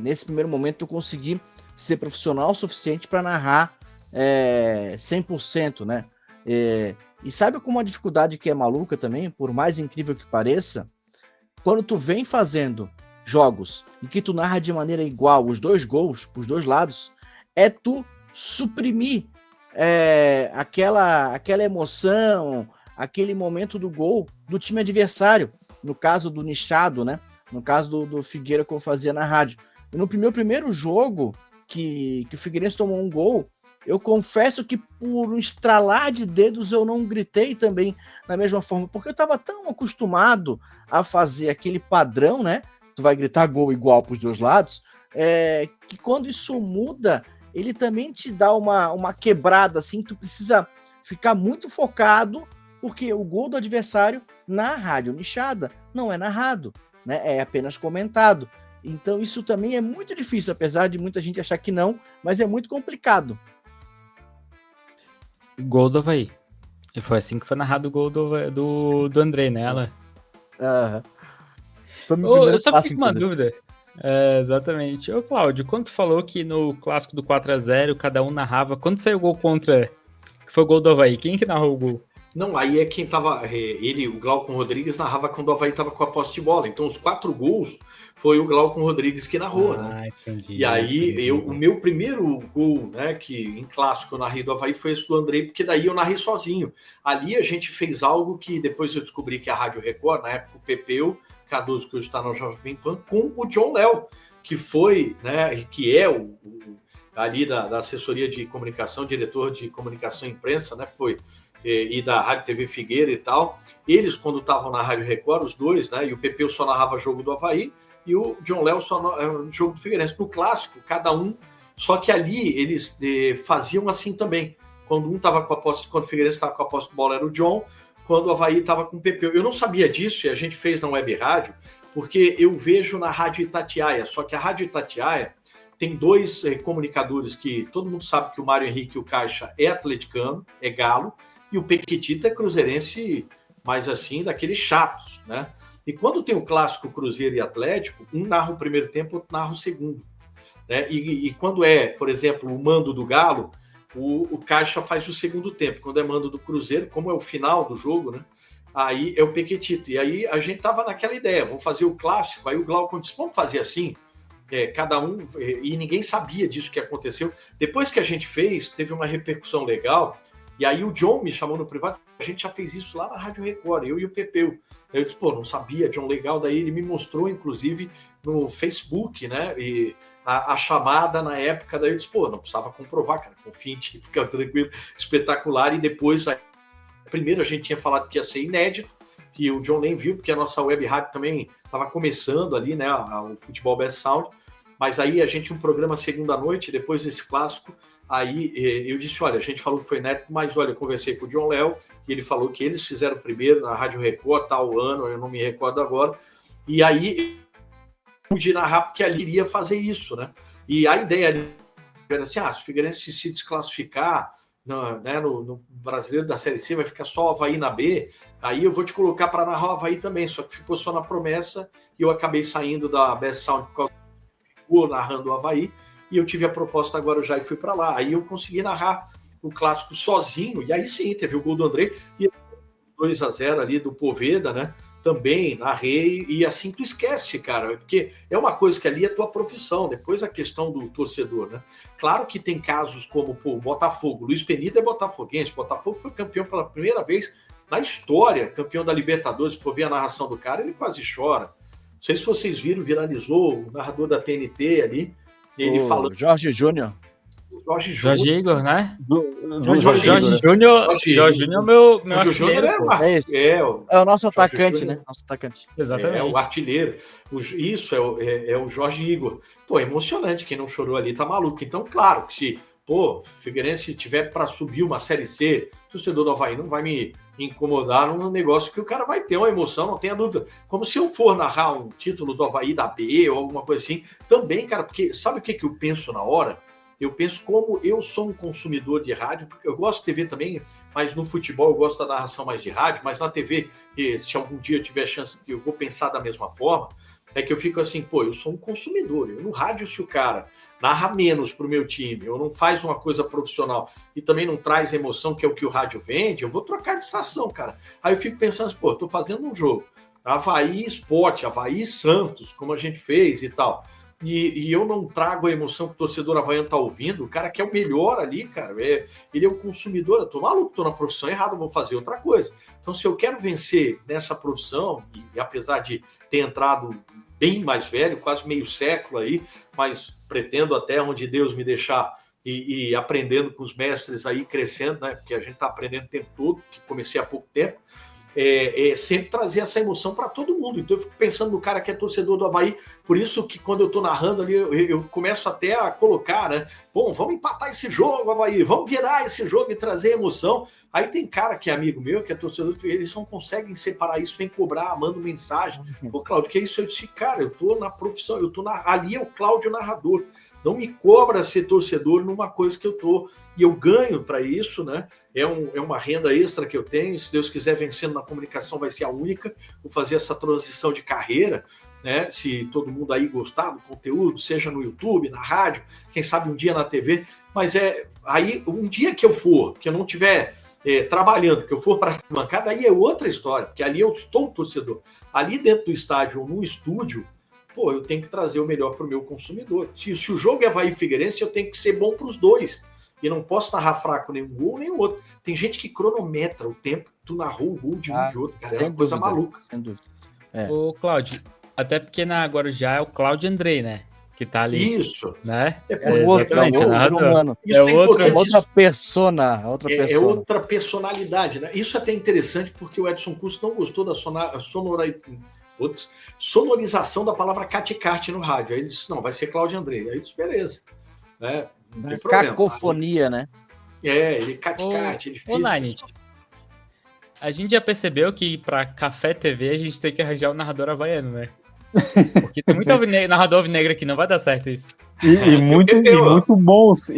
Nesse primeiro momento, tu conseguir ser profissional o suficiente para narrar 100%, né? E sabe como uma dificuldade que é maluca também, por mais incrível que pareça, quando tu vem fazendo jogos e que tu narra de maneira igual os 2 gols, pros 2 lados, é tu suprimir aquela emoção, aquele momento do gol do time adversário, no caso do Nichado, né? No caso do Figueira, que eu fazia na rádio. E no primeiro jogo que o Figueirense tomou um gol, eu confesso que por um estralar de dedos eu não gritei também da mesma forma, porque eu estava tão acostumado a fazer aquele padrão, né? Tu vai gritar gol igual para os 2 lados, que quando isso muda, ele também te dá uma quebrada, assim, tu precisa ficar muito focado, porque o gol do adversário na rádio nichada não é narrado, né? É apenas comentado. Então isso também é muito difícil, apesar de muita gente achar que não, mas é muito complicado. Gol do Avaí. E foi assim que foi narrado o gol do André, né? Foi meu primeiro eu só passo, fiquei com uma dúvida. Exatamente. Ô, Cláudio, quando tu falou que no clássico do 4-0 cada um narrava, quando saiu o gol contra, que foi o gol do Avaí, quem que narrou o gol? Não, aí é quem tava. O Glaucon Rodrigues, narrava quando o Avaí tava com a posse de bola. Então, os 4 gols foi o Glaucon Rodrigues que narrou, né? Entendi. E aí, o meu primeiro gol, né, que em clássico eu narrei do Avaí foi esse do Andrei, porque daí eu narrei sozinho. Ali a gente fez algo que depois eu descobri que a Rádio Record, na época o Pepeu Cardoso, que hoje está no Jovem Pan, com o John Léo, que foi, né, que é ali da assessoria de comunicação, diretor de comunicação e imprensa, né, foi, e da Rádio TV Figueira e tal. Eles, quando estavam na Rádio Record, os dois, né, e o Pepeu só narrava jogo do Avaí, e o John Léo só no jogo do Figueirense. No clássico, cada um, só que ali eles faziam assim também. Quando um estava com a posse, quando o Figueirense estava com a posse de bola era o John, quando o Avaí estava com o Pepeu. Eu não sabia disso, e a gente fez na Web Rádio, porque eu vejo na Rádio Itatiaia, só que a Rádio Itatiaia tem 2 comunicadores que todo mundo sabe que o Mário Henrique e o Caixa é atleticano, é galo, e o Pequitita é cruzeirense, mas assim, daqueles chatos, né? E quando tem o clássico Cruzeiro e Atlético, um narra o primeiro tempo, outro narra o segundo, né? E quando é, por exemplo, o mando do Galo, o Caixa faz o segundo tempo. Quando é mando do Cruzeiro, como é o final do jogo, né? Aí é o Pequetito. E aí a gente tava naquela ideia, vamos fazer o clássico. Aí o Glaucon disse, vamos fazer assim? Cada um, e ninguém sabia disso que aconteceu. Depois que a gente fez, teve uma repercussão legal, e aí o John me chamou no privado, a gente já fez isso lá na Rádio Record, eu e o Pepeu. Eu disse, não sabia, John, legal. Daí ele me mostrou, inclusive, no Facebook, né, e a chamada na época. Daí eu disse, não precisava comprovar, cara, confia em ti, fica tranquilo, espetacular. E depois, primeiro a gente tinha falado que ia ser inédito, que o John nem viu, porque a nossa web rádio também estava começando ali, né, o Futebol Best Sound. Mas aí a gente tinha um programa segunda noite, depois desse clássico. Aí eu disse, olha, a gente falou que foi inédito, mas olha, eu conversei com o John Léo e ele falou que eles fizeram primeiro na Rádio Record, tal ano, eu não me recordo agora. E aí de narrar, porque ali iria fazer isso, né? E a ideia era assim, se o Figueirense se desclassificar no Brasileiro da Série C, vai ficar só o Avaí na B, aí eu vou te colocar para narrar o Avaí também, só que ficou só na promessa e eu acabei saindo da Best Sound por causa do narrando o Avaí. E eu tive a proposta agora já e fui para lá. Aí eu consegui narrar o clássico sozinho. E aí sim, teve o gol do André. E 2-0 ali do Poveda, né? Também narrei. E assim tu esquece, cara. Porque é uma coisa que ali é tua profissão. Depois a questão do torcedor, né? Claro que tem casos como o Botafogo. Luiz Penido é botafoguense. Botafogo foi campeão pela primeira vez na história. Campeão da Libertadores. Se for ver a narração do cara, ele quase chora. Não sei se vocês viram, viralizou o narrador da TNT ali. Ele falando. Jorge Júnior. Jorge Igor, né? Jorge Júnior é meu artilheiro. É o nosso atacante, né? Nosso atacante. Exatamente. É o artilheiro. Isso é o Jorge Igor. Emocionante. Quem não chorou ali tá maluco. Então, claro que se Figueirense tiver para subir uma Série C, o torcedor do Avaí não vai me incomodar num negócio que o cara vai ter uma emoção, não tenha dúvida. Como se eu for narrar um título do Avaí da B ou alguma coisa assim, também, cara, porque sabe o que eu penso na hora? Eu penso como eu sou um consumidor de rádio, porque eu gosto de TV também, mas no futebol eu gosto da narração mais de rádio, mas na TV, se algum dia eu tiver chance, eu vou pensar da mesma forma, é que eu fico assim, pô, eu sou um consumidor, eu no rádio, se o cara narra menos pro meu time, ou não faz uma coisa profissional e também não traz emoção, que é o que o rádio vende, eu vou trocar de estação, cara. Aí eu fico pensando, pô, eu tô fazendo um jogo, Avaí Sport, Avaí Santos, como a gente fez e tal, e eu não trago a emoção que o torcedor havaiano tá ouvindo, o cara que é o melhor ali, cara, ele é o consumidor, eu tô maluco, tô na profissão errada, vou fazer outra coisa. Então, se eu quero vencer nessa profissão, e apesar de ter entrado bem mais velho, quase meio século aí, mas pretendo até onde Deus me deixar e aprendendo com os mestres aí, crescendo, né? Porque a gente está aprendendo o tempo todo, que comecei há pouco tempo, sempre trazer essa emoção para todo mundo. Então eu fico pensando no cara que é torcedor do Avaí, por isso que quando eu estou narrando ali, eu começo até a colocar, né? Bom, vamos empatar esse jogo, Avaí, vamos virar esse jogo e trazer emoção. Aí tem cara que é amigo meu, que é torcedor, eles não conseguem separar isso, vem cobrar, manda mensagem. Pô, Cláudio, que é isso? Eu disse, cara, eu tô na profissão, ali é o Cláudio narrador. Não me cobra ser torcedor numa coisa que eu tô, e eu ganho para isso, né? É uma renda extra que eu tenho, se Deus quiser, vencendo na comunicação vai ser a única, vou fazer essa transição de carreira, né? Se todo mundo aí gostar do conteúdo, seja no YouTube, na rádio, quem sabe um dia na TV, mas aí um dia que eu for, que eu não tiver trabalhando, que eu for para a bancada, aí é outra história, porque ali eu estou torcedor. Ali dentro do estádio ou no estúdio, pô, eu tenho que trazer o melhor para o meu consumidor. Se o jogo é Avaí e Figueirense, eu tenho que ser bom para os dois. E não posso narrar fraco nenhum gol, nem o outro. Tem gente que cronometra o tempo que tu narrou o gol de um de outro. Cara, é uma coisa maluca. Sem dúvida. Ô, Cláudio, até porque na Guarujá é o Cláudio Andrei, né? Que tá ali. Isso. Né? Outro humano. Isso é outra persona. É outra personalidade, né? Isso é até interessante, porque o Edson Custo não gostou da sonorização da palavra caticarte no rádio. Aí ele disse, não, vai ser Cláudio Andrei. Aí eu disse, beleza. Né? Não tem problema. Cacofonia, né? Ele caticarte, ele fez. Nanit, a gente já percebeu que para Café TV a gente tem que arranjar um narrador havaiano, né? Porque tem muito narrador alvinegro aqui, não vai dar certo isso. E muito bons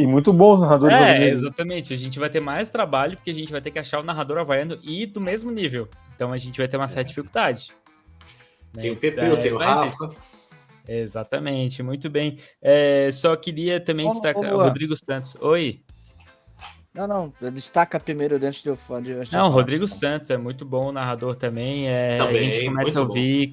narradores alvinegros. Exatamente. A gente vai ter mais trabalho porque a gente vai ter que achar o narrador havaiano e do mesmo nível. Então a gente vai ter uma certa dificuldade. Tem o Pepeu, tem o Rafa. Exatamente, muito bem. Só queria também destacar o Rodrigo Santos. Oi. Não, destaca primeiro antes de eu falar. Não, o Rodrigo Santos é muito bom narrador também. A gente começa a ouvir,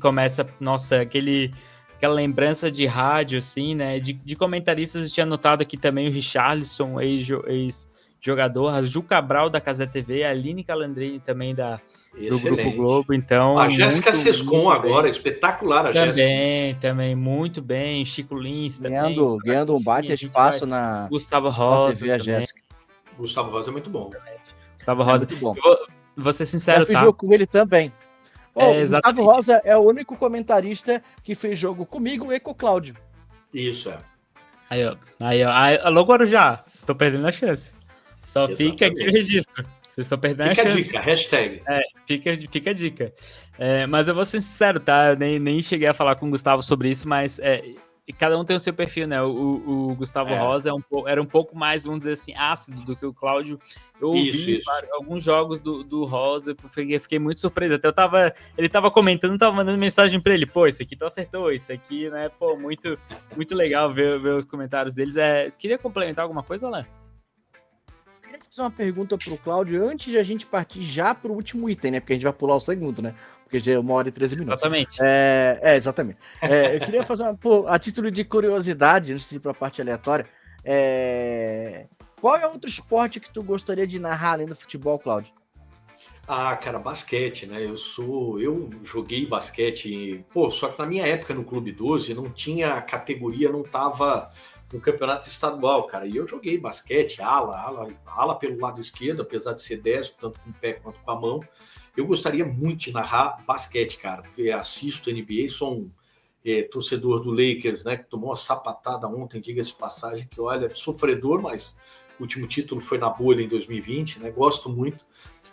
nossa, aquela lembrança de rádio, assim, né? De comentaristas, eu tinha notado aqui também o Richarlison, ex-jogador, a Ju Cabral da Casa TV, a Aline Calandrini também do Grupo Globo. Então, a Jéssica Sescon agora, espetacular a Jéssica. Também, muito bem. Chico Lins também. Ganhando um baita espaço na Gustavo Rosa TV, a Jéssica. Gustavo Rosa é muito bom. Gustavo Rosa. Muito bom. Vou ser sincero, eu fiz jogo com ele também. É, Gustavo Rosa é o único comentarista que fez jogo comigo e com o Cláudio. Isso, Aí, ó. Alô, Guarujá, vocês estão perdendo a chance. Só fica aqui o registro. Vocês estão perdendo a chance. Fica a dica, hashtag. Fica a dica. Mas eu vou ser sincero, tá? Eu nem cheguei a falar com o Gustavo sobre isso, mas cada um tem o seu perfil, né? O Gustavo Rosa era um pouco mais, vamos dizer assim, ácido do que o Cláudio. Eu ouvi alguns jogos do Rosa, fiquei muito surpreso. Até ele tava comentando, tava mandando mensagem pra ele, pô, isso aqui tu acertou, isso aqui, né? Pô, muito, muito legal ver os comentários deles. Queria complementar alguma coisa, Alain? Eu queria fazer uma pergunta pro Cláudio antes de a gente partir já pro último item, né? Porque a gente vai pular o segundo, né? Porque já é 1h13 minutos. Exatamente. Exatamente. Eu queria fazer a título de curiosidade, antes de ir para a parte aleatória, qual é outro esporte que tu gostaria de narrar além do futebol, Cláudio? Cara, basquete, né? Eu joguei basquete, só que na minha época no Clube 12 não tinha categoria, não tava no campeonato estadual, cara. E eu joguei basquete, ala pelo lado esquerdo, apesar de ser destro, tanto com o pé quanto com a mão. Eu gostaria muito de narrar basquete, cara. Eu assisto NBA, sou um torcedor do Lakers, né? Que tomou uma sapatada ontem, diga-se de passagem, que olha, sofredor, mas o último título foi na bolha em 2020, né? Gosto muito.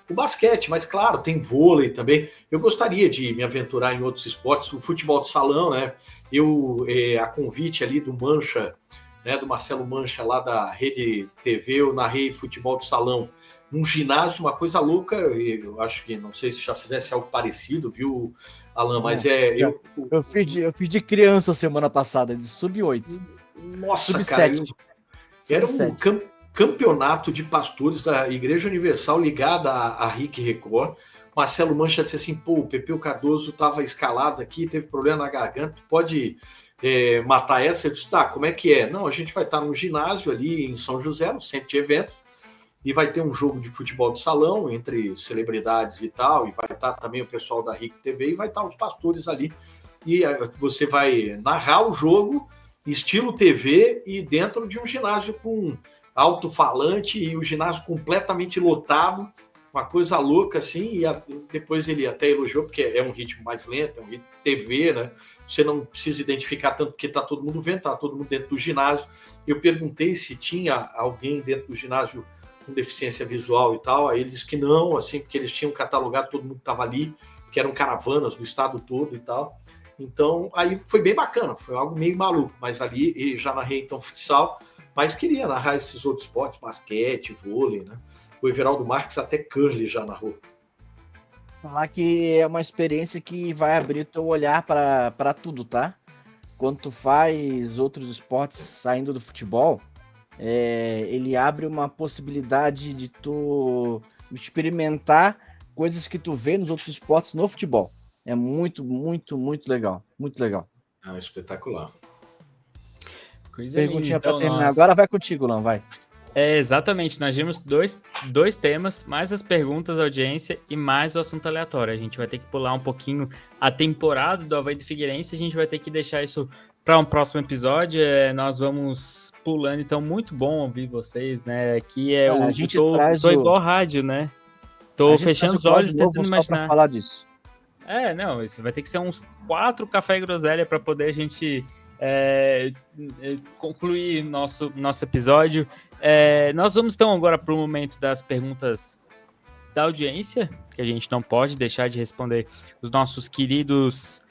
O basquete, mas claro, tem vôlei também. Eu gostaria de me aventurar em outros esportes, o futebol de salão, né? A convite ali do Mancha, né? Do Marcelo Mancha, lá da Rede TV, eu narrei futebol de salão num ginásio, uma coisa louca. Eu acho que, não sei se já fizesse algo parecido, viu, Alan? Mas eu fiz de criança semana passada, de sub-8. Nossa, sub-7. Era um campeonato de pastores da Igreja Universal ligada à RIC Record. Marcelo Mancha disse assim, pô, o Pepeu Cardoso estava escalado aqui, teve problema na garganta, pode matar essa? Eu disse, tá, como é que é? Não, a gente vai estar num ginásio ali em São José, no centro de eventos, e vai ter um jogo de futebol de salão entre celebridades e tal, e vai estar também o pessoal da RIC TV, e vai estar os pastores ali, e você vai narrar o jogo, estilo TV, e dentro de um ginásio com alto-falante, e o ginásio completamente lotado, uma coisa louca, assim, e depois ele até elogiou, porque é um ritmo mais lento, é um ritmo TV, né? Você não precisa identificar tanto, porque tá todo mundo vendo, tá todo mundo dentro do ginásio. Eu perguntei se tinha alguém dentro do ginásio com deficiência visual e tal, aí ele disse que não, assim, porque eles tinham catalogado, todo mundo estava ali, que eram caravanas do estado todo e tal. Então, aí foi bem bacana, foi algo meio maluco, mas ali, e já narrei então futsal, mas queria narrar esses outros esportes, basquete, vôlei, né? O Everaldo Marques até curly já narrou. Falar que é uma experiência que vai abrir teu olhar para tudo, tá? Quando tu faz outros esportes saindo do futebol, ele abre uma possibilidade de tu experimentar coisas que tu vê nos outros esportes no futebol. É muito, muito, muito legal. Muito legal. Espetacular. Perguntinha para terminar. Agora vai contigo, Lan, vai. Exatamente, nós vimos dois temas, mais as perguntas da audiência e mais o assunto aleatório. A gente vai ter que pular um pouquinho a temporada do Avaí do Figueirense, a gente vai ter que deixar isso para um próximo episódio. Nós vamos pulando, então muito bom ouvir vocês, né? Aqui a gente tô igual rádio, né? Tô fechando os olhos tentando imaginar. Pra falar disso. Não, isso vai ter que ser uns 4 café e groselha para poder a gente concluir nosso episódio. Nós vamos então agora para o momento das perguntas da audiência, que a gente não pode deixar de responder os nossos queridos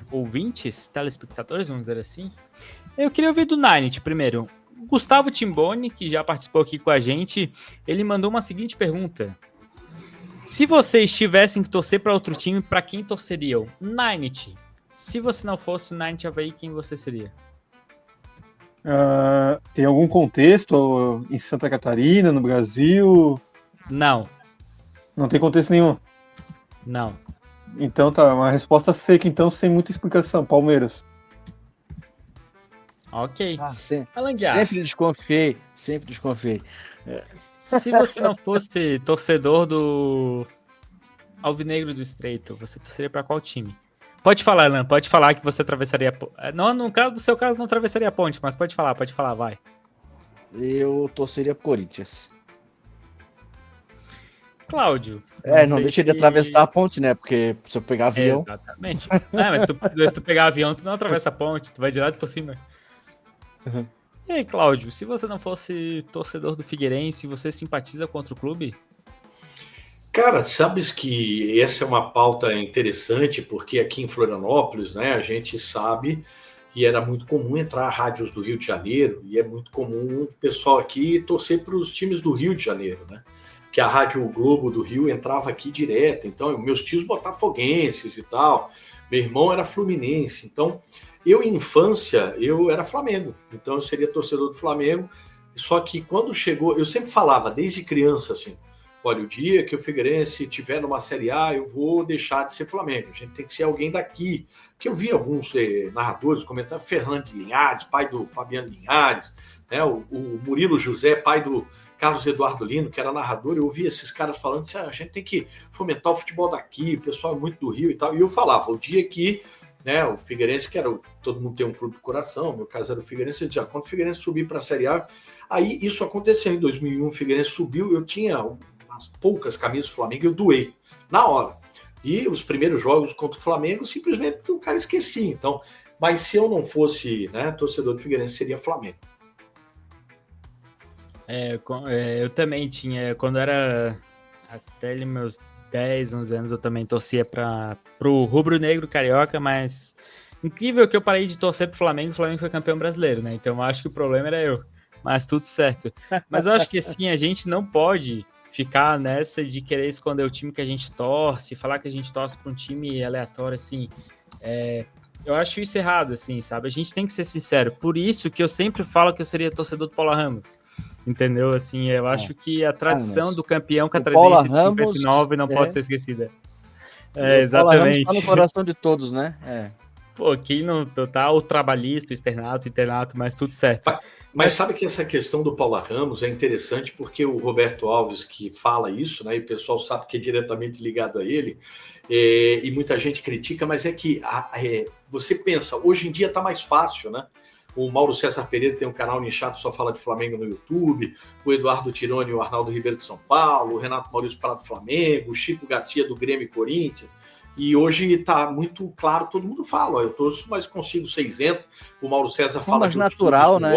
ouvintes, telespectadores, vamos dizer assim. Eu queria ouvir do Ninety primeiro. Gustavo Timboni, que já participou aqui com a gente, ele mandou uma seguinte pergunta. Se vocês tivessem que torcer para outro time, para quem torceriam? Ninety. Se você não fosse o Ninety Avaí, quem você seria? Tem algum contexto em Santa Catarina, no Brasil? Não. Não tem contexto nenhum? Não. Então tá, uma resposta seca, então, sem muita explicação. Palmeiras. Ok. Sempre desconfiei. Se você não fosse torcedor do Alvinegro do Estreito, você torceria para qual time? Pode falar, Alan, pode falar que você atravessaria... Não, no caso do seu caso, não atravessaria a ponte, mas pode falar, vai. Eu torceria pro Corinthians. Cláudio. Não deixa de atravessar a ponte, né? Porque se eu pegar avião... Exatamente. Mas se tu pegar avião, tu não atravessa a ponte, tu vai direto por cima. Uhum. E aí, Cláudio, se você não fosse torcedor do Figueirense, você simpatiza contra o clube? Cara, sabes que essa é uma pauta interessante, porque aqui em Florianópolis, né, a gente sabe, e era muito comum entrar rádios do Rio de Janeiro, e é muito comum o pessoal aqui torcer para os times do Rio de Janeiro, né? Que a Rádio Globo do Rio entrava aqui direto, então meus tios botafoguenses e tal, meu irmão era fluminense, então eu em infância, eu era Flamengo, então eu seria torcedor do Flamengo, só que quando chegou, eu sempre falava, desde criança assim, olha, o dia que o Figueirense estiver numa Série A, eu vou deixar de ser Flamengo. A gente tem que ser alguém daqui. Porque eu vi alguns narradores comentando, Fernando Linhares, pai do Fabiano Linhares, né? O Murilo José, pai do Carlos Eduardo Lino, que era narrador. Eu ouvi esses caras falando assim, a gente tem que fomentar o futebol daqui, o pessoal é muito do Rio e tal. E eu falava, o dia que, né, o Figueirense, que era todo mundo tem um clube de coração, meu caso era o Figueirense, eu dizia, quando o Figueirense subir para a Série A, aí isso aconteceu em 2001, o Figueirense subiu, eu tinha as poucas camisas do Flamengo, eu doei na hora. E os primeiros jogos contra o Flamengo, simplesmente o cara esquecia. Então, mas se eu não fosse, né, torcedor do Figueirense, seria Flamengo. Eu também tinha, quando era até meus 10, 11 anos, eu também torcia pro rubro-negro carioca, mas incrível que eu parei de torcer pro Flamengo, o Flamengo foi campeão brasileiro, né? Então eu acho que o problema era eu. mas tudo certo. Mas eu acho que assim, a gente não pode ficar nessa de querer esconder o time que a gente torce, falar que a gente torce para um time aleatório, assim, eu acho isso errado, assim, sabe? A gente tem que ser sincero. Por isso que eu sempre falo que eu seria torcedor do Paula Ramos, entendeu? Assim, eu acho que a tradição do campeão catarinense de 59 não pode ser esquecida. Exatamente. Paula Ramos tá no coração de todos, né? Pô, quem não tá o trabalhista, o internato, mas tudo certo. Mas sabe que essa questão do Paula Ramos é interessante porque o Roberto Alves que fala isso, né? E o pessoal sabe que é diretamente ligado a ele, e muita gente critica, mas é que você pensa, hoje em dia tá mais fácil, né? O Mauro César Pereira tem um canal nichado, só fala de Flamengo no YouTube, o Eduardo Tironi e o Arnaldo Ribeiro de São Paulo, o Renato Maurício Prado do Flamengo, o Chico Garcia do Grêmio e Corinthians. E hoje está muito claro, todo mundo fala, eu torço, mas consigo ser isento. O Mauro César fala mais natural, né?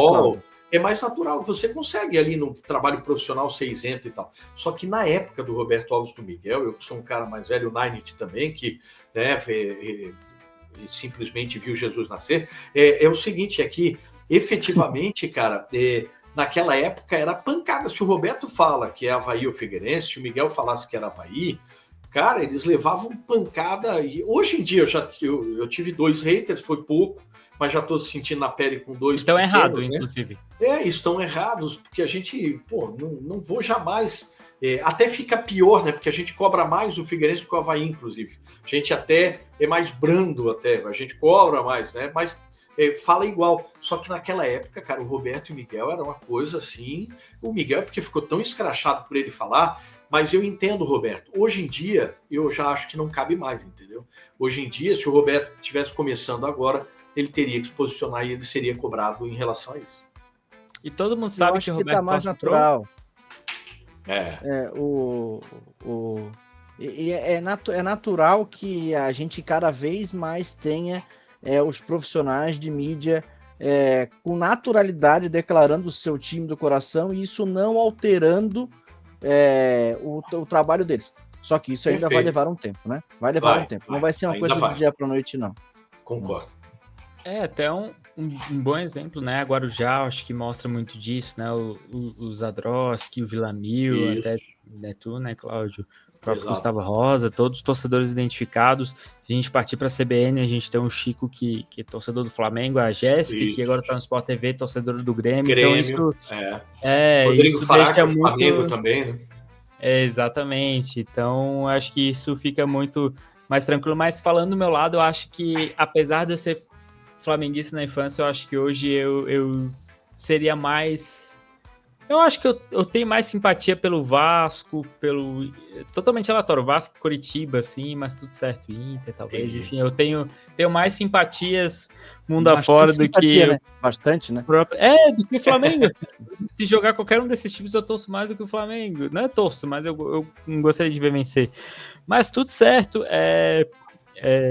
É mais natural, você consegue ali no trabalho profissional ser isento e tal. Só que na época do Roberto Alves do Miguel, eu sou um cara mais velho, o Nainit também, que simplesmente viu Jesus nascer, é o seguinte, é que efetivamente, cara, naquela época era pancada. Se o Roberto fala que é Avaí ou Figueirense, se o Miguel falasse que era Avaí, cara, eles levavam pancada. E hoje em dia eu tive 2 haters, foi pouco, mas já estou sentindo na pele com 2. Estão errados, né? Inclusive. Estão errados, porque a gente, não vou jamais. Até fica pior, né? Porque a gente cobra mais o Figueirense que o Avaí, inclusive. A gente até é mais brando, a gente cobra mais, né? Mas fala igual. Só que naquela época, cara, o Roberto e o Miguel era uma coisa assim. O Miguel, porque ficou tão escrachado por ele falar. Mas eu entendo, Roberto. Hoje em dia, eu já acho que não cabe mais, entendeu? Hoje em dia, se o Roberto estivesse começando agora, ele teria que se posicionar e ele seria cobrado em relação a isso. E todo mundo sabe que o Roberto tá mais natural. É natural que a gente cada vez mais tenha os profissionais de mídia com naturalidade declarando o seu time do coração e isso não alterando o trabalho deles. Só que isso ainda vai levar um tempo, né? Vai levar um tempo. Não vai ser uma coisa do dia para noite, não. Concordo. Até um bom exemplo, né? Guarujá, acho que mostra muito disso, né? O Zadroski, o Villamil, até tu, né, Cláudio? O próprio Gustavo Rosa, todos os torcedores identificados. Se a gente partir para a CBN, a gente tem o Chico, que é torcedor do Flamengo, a Jéssica, que agora está no Sport TV, torcedor do Grêmio. Então isso Rodrigo isso Faraca, deixa muito... Flamengo também, né? Exatamente. Então, acho que isso fica muito mais tranquilo. Mas falando do meu lado, eu acho que, apesar de eu ser flamenguista na infância, eu acho que hoje eu seria mais... Eu acho que eu tenho mais simpatia pelo Vasco, totalmente aleatório, Vasco e Coritiba, assim, mas tudo certo, Inter, talvez. Enfim, eu tenho mais simpatias mundo afora do que... Né? Bastante, né? Do que o Flamengo. Se jogar qualquer um desses times, eu torço mais do que o Flamengo. Não é torço, mas eu não gostaria de ver vencer. Mas tudo certo,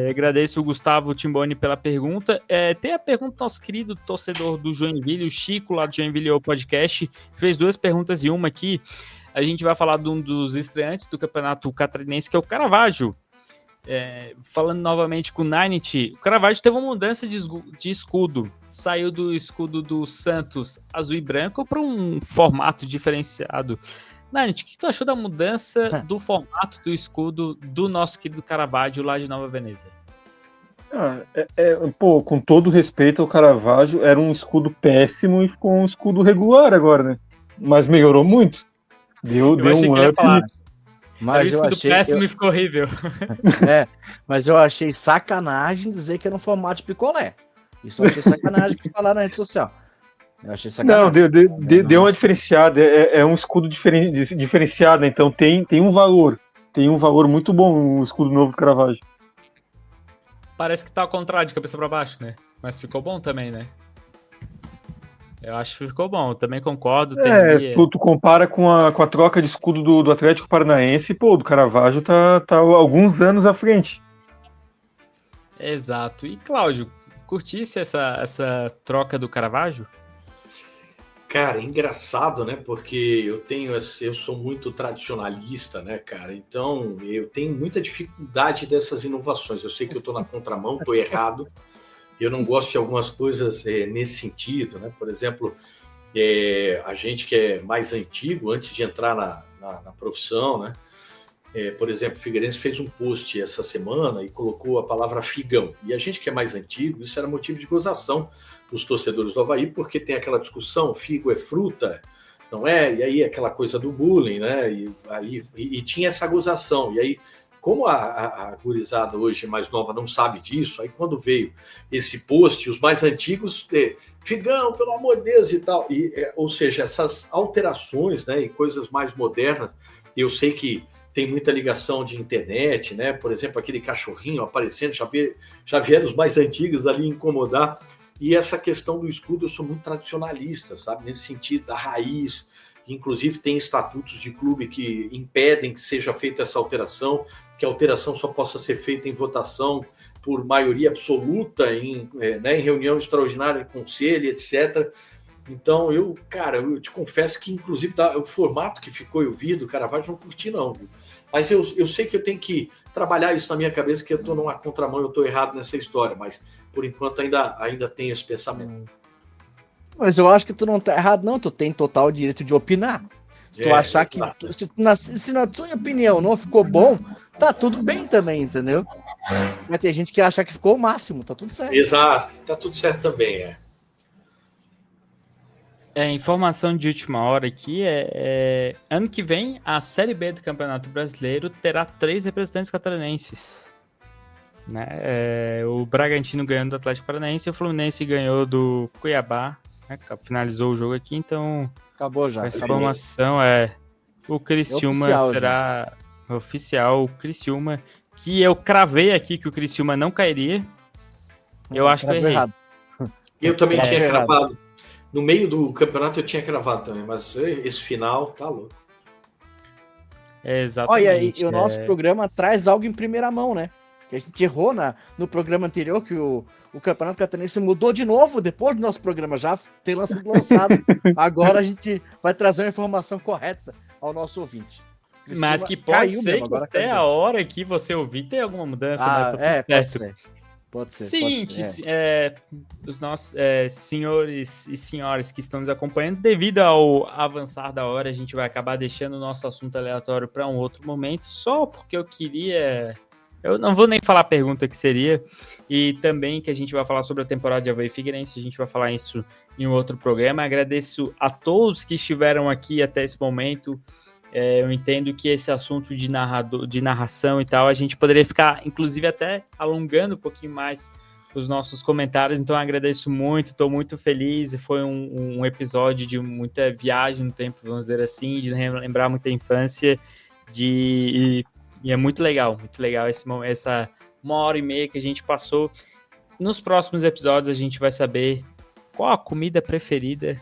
agradeço o Gustavo Timboni pela pergunta. Tem a pergunta do nosso querido torcedor do Joinville, o Chico, lá do Joinville o Podcast, fez 2 perguntas e uma aqui. A gente vai falar de um dos estreantes do Campeonato Catarinense, que é o Caravaggio. Falando novamente com o Nainit, o Caravaggio teve uma mudança de escudo. Saiu do escudo do Santos azul e branco para um formato diferenciado. Nainit, o que tu achou da mudança do formato do escudo do nosso querido Caravaggio lá de Nova Veneza? Com todo respeito ao Caravaggio, era um escudo péssimo e ficou um escudo regular agora, né? Mas melhorou muito. Deu um up. Mas eu achei péssimo e ficou horrível. Mas eu achei sacanagem dizer que era um formato de picolé. Isso eu achei sacanagem que falaram na rede social. Eu achei sacanagem. Não, deu uma diferenciada. É um escudo diferenciado, então tem um valor. Tem um valor muito bom o escudo novo do Caravaggio. Parece que tá ao contrário, de cabeça para baixo, né? Mas ficou bom também, né? Eu acho que ficou bom, eu também concordo. Tu compara com a troca de escudo do Atlético Paranaense, do Caravaggio tá alguns anos à frente. Exato. E, Cláudio, curtisse essa troca do Caravaggio? Cara, engraçado, né? Porque eu sou muito tradicionalista, né, cara? Então, eu tenho muita dificuldade dessas inovações. Eu sei que eu tô na contramão, tô errado. Eu não gosto de algumas coisas nesse sentido, né? Por exemplo, A gente que é mais antigo, antes de entrar na profissão, né? Por exemplo, o Figueirense fez um post essa semana e colocou a palavra figão. E a gente que é mais antigo, isso era motivo de gozação dos torcedores do Avaí, porque tem aquela discussão, figo é fruta, não é? E aí aquela coisa do bullying, né? E tinha essa gozação. E aí, como a gurizada hoje mais nova não sabe disso, aí quando veio esse post, os mais antigos, figão, pelo amor de Deus e tal. Ou seja, essas alterações, né, e coisas mais modernas, eu sei que tem muita ligação de internet, né? Por exemplo, aquele cachorrinho aparecendo, já vieram os mais antigos ali incomodar. E essa questão do escudo, eu sou muito tradicionalista, sabe? Nesse sentido, da raiz. Inclusive, tem estatutos de clube que impedem que seja feita essa alteração, que a alteração só possa ser feita em votação por maioria absoluta, em reunião extraordinária de conselho, etc. Então, eu te confesso que, inclusive, o formato que ficou eu vi do Caravaggio não curti, não. Viu? Mas eu sei que eu tenho que trabalhar isso na minha cabeça, que eu estou numa contramão, eu estou errado nessa história, mas, por enquanto, ainda tenho esse pensamento. Mas eu acho que tu não tá errado, não. Tu tem total direito de opinar. Se tu achar exato. Se na tua opinião não ficou bom, tá tudo bem também, entendeu? Mas tem gente que acha que ficou o máximo, tá tudo certo. Exato, tá tudo certo também, Informação de última hora aqui ano que vem a Série B do Campeonato Brasileiro terá 3 representantes catarinenses, né? O Bragantino ganhou do Atlético Paranaense e o Fluminense ganhou do Cuiabá, né? Finalizou o jogo aqui, então acabou já. Essa informação o Criciúma oficial, será oficial, o Criciúma, que eu cravei aqui que o Criciúma não cairia. Eu acho que eu errei. Errado. Eu também tinha cravado. No meio do campeonato eu tinha cravado também, mas esse final tá louco. Exatamente. Olha, e o nosso programa traz algo em primeira mão, né? Que a gente errou no programa anterior, que o Campeonato Catarinense mudou de novo depois do nosso programa já ter lançado. Agora a gente vai trazer uma informação correta ao nosso ouvinte. Mas que pode ser que até a hora que você ouvir tem alguma mudança. Pode ser. Sim, os nossos senhores e senhoras que estão nos acompanhando, devido ao avançar da hora, a gente vai acabar deixando o nosso assunto aleatório para um outro momento, só porque eu não vou nem falar a pergunta que seria, e também que a gente vai falar sobre a temporada de Avaí Figueirense, a gente vai falar isso em um outro programa. Agradeço a todos que estiveram aqui até esse momento. Eu entendo que esse assunto de narração e tal, a gente poderia ficar, inclusive, até alongando um pouquinho mais os nossos comentários, então agradeço muito, estou muito feliz, foi um episódio de muita viagem no tempo, vamos dizer assim, de lembrar muita infância, e é muito legal essa 1h30 que a gente passou. Nos próximos episódios a gente vai saber qual a comida preferida,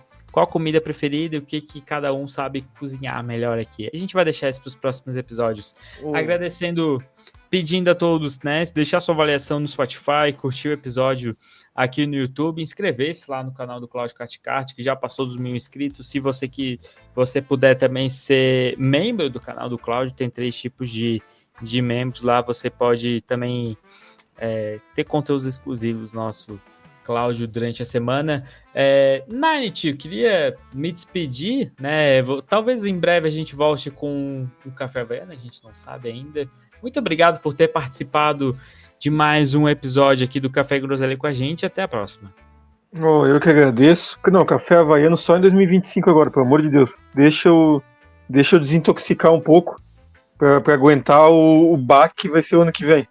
o que cada um sabe cozinhar melhor aqui. A gente vai deixar isso para os próximos episódios. Agradecendo, pedindo a todos, né, deixar sua avaliação no Spotify, curtir o episódio aqui no YouTube, inscrever-se lá no canal do Cláudio Caticarte, que já passou dos 1.000 inscritos. Se você puder também ser membro do canal do Cláudio, tem 3 tipos de membros lá, você pode também ter conteúdos exclusivos nosso Cláudio durante a semana. Nine, eu queria me despedir, né? Talvez em breve a gente volte com o Café Havaiano, a gente não sabe ainda. Muito obrigado por ter participado de mais um episódio aqui do Café Groselha com a gente. Até a próxima. Eu que agradeço. Não, Café Havaiano só em 2025 agora, pelo amor de Deus. Deixa eu desintoxicar um pouco para aguentar o baque que vai ser o ano que vem.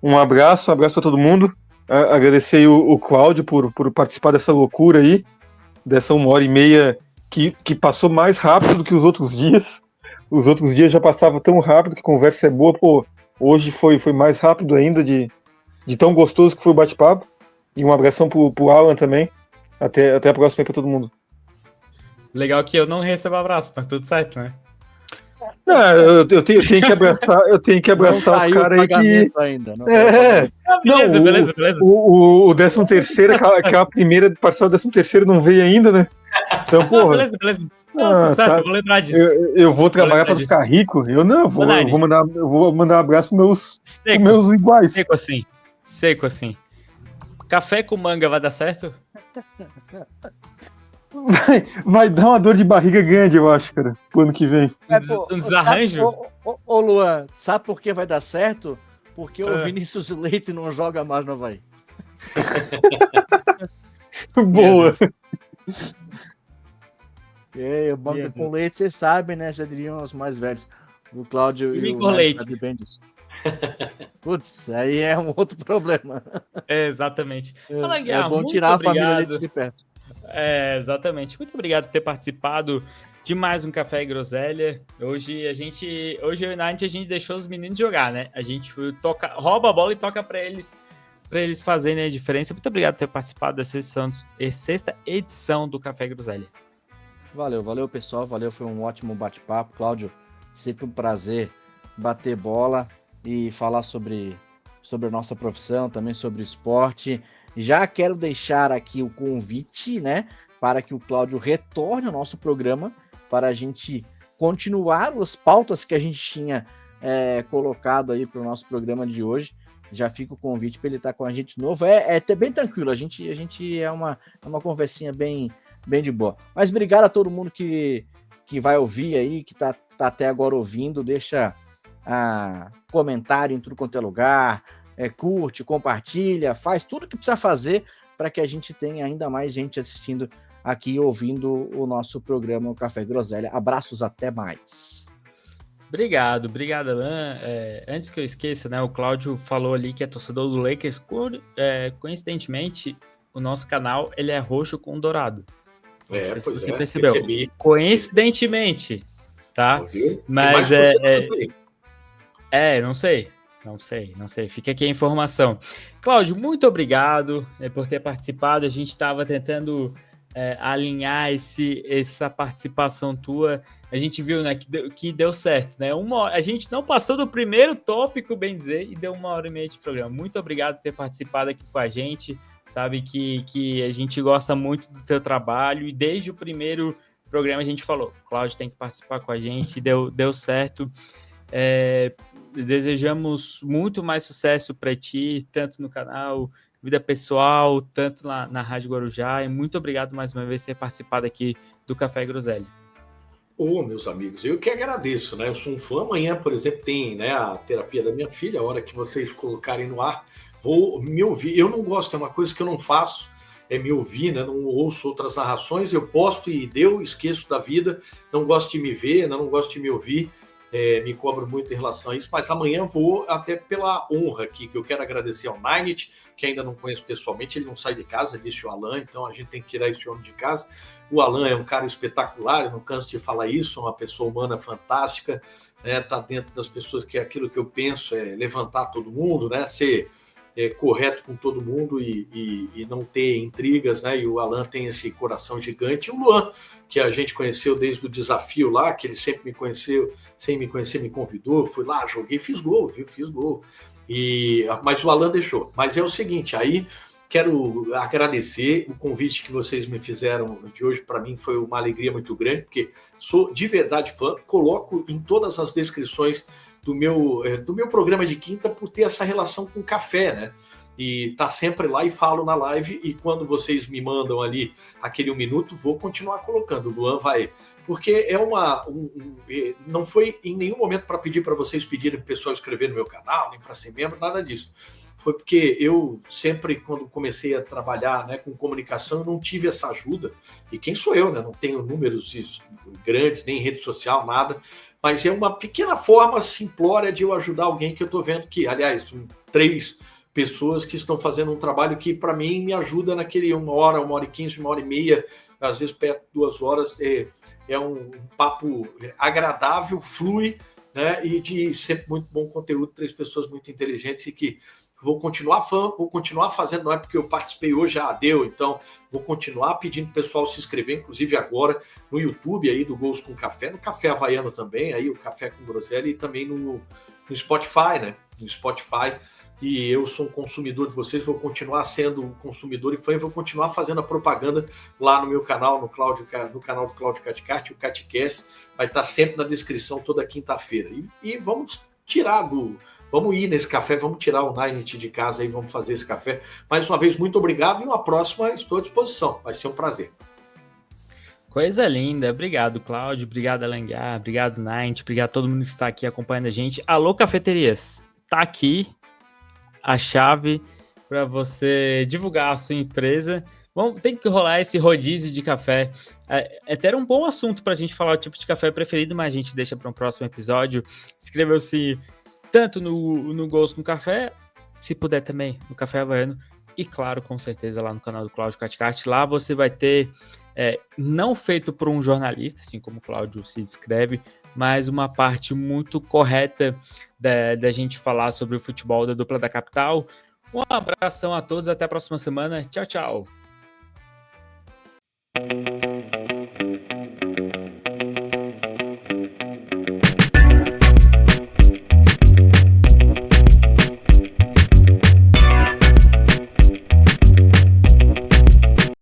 Um abraço para todo mundo. Agradecer o Cláudio por participar dessa loucura aí, dessa 1h30 que passou mais rápido do que os outros dias. Os outros dias já passavam tão rápido, que conversa é boa, hoje foi mais rápido ainda, de tão gostoso que foi o bate-papo. E um abração pro Alan também. Até a próxima aí pra todo mundo. Legal que eu não recebo abraço, mas tudo certo, né? Não, eu tenho que abraçar os caras aí que... Ainda, não beleza. O 13º, aquela primeira parcela do 13º não veio ainda, né? Então, porra... Beleza. Tudo certo, tá. Eu vou lembrar disso. Eu vou trabalhar para ficar rico? Eu vou mandar um abraço pros meus iguais. Seco assim. Café com manga vai dar certo? Vai dar uma dor de barriga grande, eu acho, cara, pro ano que vem. Um desarranjo? Ô, Luan, sabe por que vai dar certo? Porque o Vinícius Leite não joga mais no Avaí. Boa. O banco com leite, vocês sabem, né? Já diriam os mais velhos. O Cláudio e o Leite sabem bem disso. Putz, aí é um outro problema. Exatamente. É bom tirar a família Leite de perto. Exatamente. Muito obrigado por ter participado de mais um Café e Groselha. Hoje eu e o Night, a gente deixou os meninos jogar, né? A gente rouba a bola e toca para eles fazerem a diferença. Muito obrigado por ter participado dessa sexta edição do Café e Groselha. Valeu, pessoal. Valeu, foi um ótimo bate-papo. Cláudio, sempre um prazer bater bola e falar sobre a nossa profissão, também sobre o esporte. Já quero deixar aqui o convite, né, para que o Cláudio retorne ao nosso programa, para a gente continuar as pautas que a gente tinha colocado aí para o nosso programa de hoje. Já fica o convite para ele estar com a gente de novo. É bem tranquilo, a gente é uma conversinha bem de boa. Mas obrigado a todo mundo que vai ouvir aí, que tá até agora ouvindo. Deixa comentário em tudo quanto é lugar, curte, compartilha, faz tudo que precisa fazer para que a gente tenha ainda mais gente assistindo aqui, ouvindo o nosso programa Café Groselha. Abraços, até mais. Obrigado, Alan. Antes que eu esqueça, né, o Cláudio falou ali que é torcedor do Lakers. Coincidentemente, o nosso canal ele é roxo com dourado. Não sei se você percebeu. Percebi. Coincidentemente, tá? Mas não sei. Fica aqui a informação. Cláudio, muito obrigado por ter participado. A gente estava tentando alinhar essa participação tua. A gente viu, né, que deu certo, né? A gente não passou do primeiro tópico, bem dizer, e deu 1h30 de programa. Muito obrigado por ter participado aqui com a gente. Sabe que a gente gosta muito do teu trabalho e desde o primeiro programa a gente falou, Cláudio tem que participar com a gente, deu certo. Desejamos muito mais sucesso para ti, tanto no canal, vida pessoal, tanto na Rádio Guarujá, e muito obrigado mais uma vez por ter participado aqui do Café Groselha. Meus amigos, eu que agradeço, né? Eu sou um fã. Amanhã, por exemplo, tem, né, a terapia da minha filha, a hora que vocês colocarem no ar, vou me ouvir. Eu não gosto, é uma coisa que eu não faço, é me ouvir, né? Não ouço outras narrações, eu posto e esqueço da vida, não gosto de me ver, não gosto de me ouvir, me cobro muito em relação a isso, mas amanhã vou até pela honra aqui, que eu quero agradecer ao Night, que ainda não conheço pessoalmente, ele não sai de casa, disse o Alan, então a gente tem que tirar esse homem de casa. O Alan é um cara espetacular, eu não canso de falar isso, é uma pessoa humana fantástica, né? Tá dentro das pessoas que aquilo que eu penso é levantar todo mundo, né? Ser correto com todo mundo e não ter intrigas, né? E o Alan tem esse coração gigante. E o Luan, que a gente conheceu desde o desafio lá, que ele sempre me conheceu, sem me conhecer, me convidou, fui lá, joguei, fiz gol, viu? Fiz gol. Mas o Alan deixou. Mas é o seguinte, aí quero agradecer o convite que vocês me fizeram de hoje. Para mim foi uma alegria muito grande, porque sou de verdade fã, coloco em todas as descrições do meu programa de quinta por ter essa relação com o café, né? E tá sempre lá e falo na live, e quando vocês me mandam ali aquele 1 minuto, vou continuar colocando. O Luan vai... Porque não foi em nenhum momento para pedir para vocês pedirem para o pessoal escrever no meu canal, nem para ser membro, nada disso. Foi porque eu sempre, quando comecei a trabalhar, né, com comunicação, eu não tive essa ajuda. E quem sou eu, né? Não tenho números grandes, nem rede social, nada. Mas é uma pequena forma simplória de eu ajudar alguém que eu estou vendo que, aliás, 3 pessoas que estão fazendo um trabalho que, para mim, me ajuda naquele 1 hora, 1h15, 1h30, às vezes perto de 2 horas. É um papo agradável, flui, né? E de sempre muito bom conteúdo, 3 pessoas muito inteligentes e que vou continuar vou continuar fazendo, não é porque eu participei hoje, deu, então vou continuar pedindo pro pessoal se inscrever, inclusive agora no YouTube aí do Gols com Café, no Café Havaiano também, aí o Café com Groselha, e também no Spotify, né? No Spotify, e eu sou um consumidor de vocês, vou continuar sendo um consumidor e fã, e vou continuar fazendo a propaganda lá no meu canal, no canal do Cláudio Caticarte, o Caticast, vai estar sempre na descrição toda quinta-feira. E vamos vamos ir nesse café, vamos tirar o Night de casa e vamos fazer esse café. Mais uma vez, muito obrigado, e uma próxima estou à disposição. Vai ser um prazer. Coisa linda. Obrigado, Cláudio. Obrigado, Alanguiar. Obrigado, Nint. Obrigado a todo mundo que está aqui acompanhando a gente. Alô, cafeterias. Tá aqui a chave para você divulgar a sua empresa. Tem que rolar esse rodízio de café. É até um bom assunto para a gente falar o tipo de café preferido, mas a gente deixa para um próximo episódio. Inscreva-se tanto no Gols com Café, se puder também, no Café Havaiano. E claro, com certeza, lá no canal do Cláudio Caticati. Lá você vai ter, não feito por um jornalista, assim como o Cláudio se descreve, mas uma parte muito correta da gente falar sobre o futebol da dupla da capital. Um abração a todos, até a próxima semana. Tchau, tchau.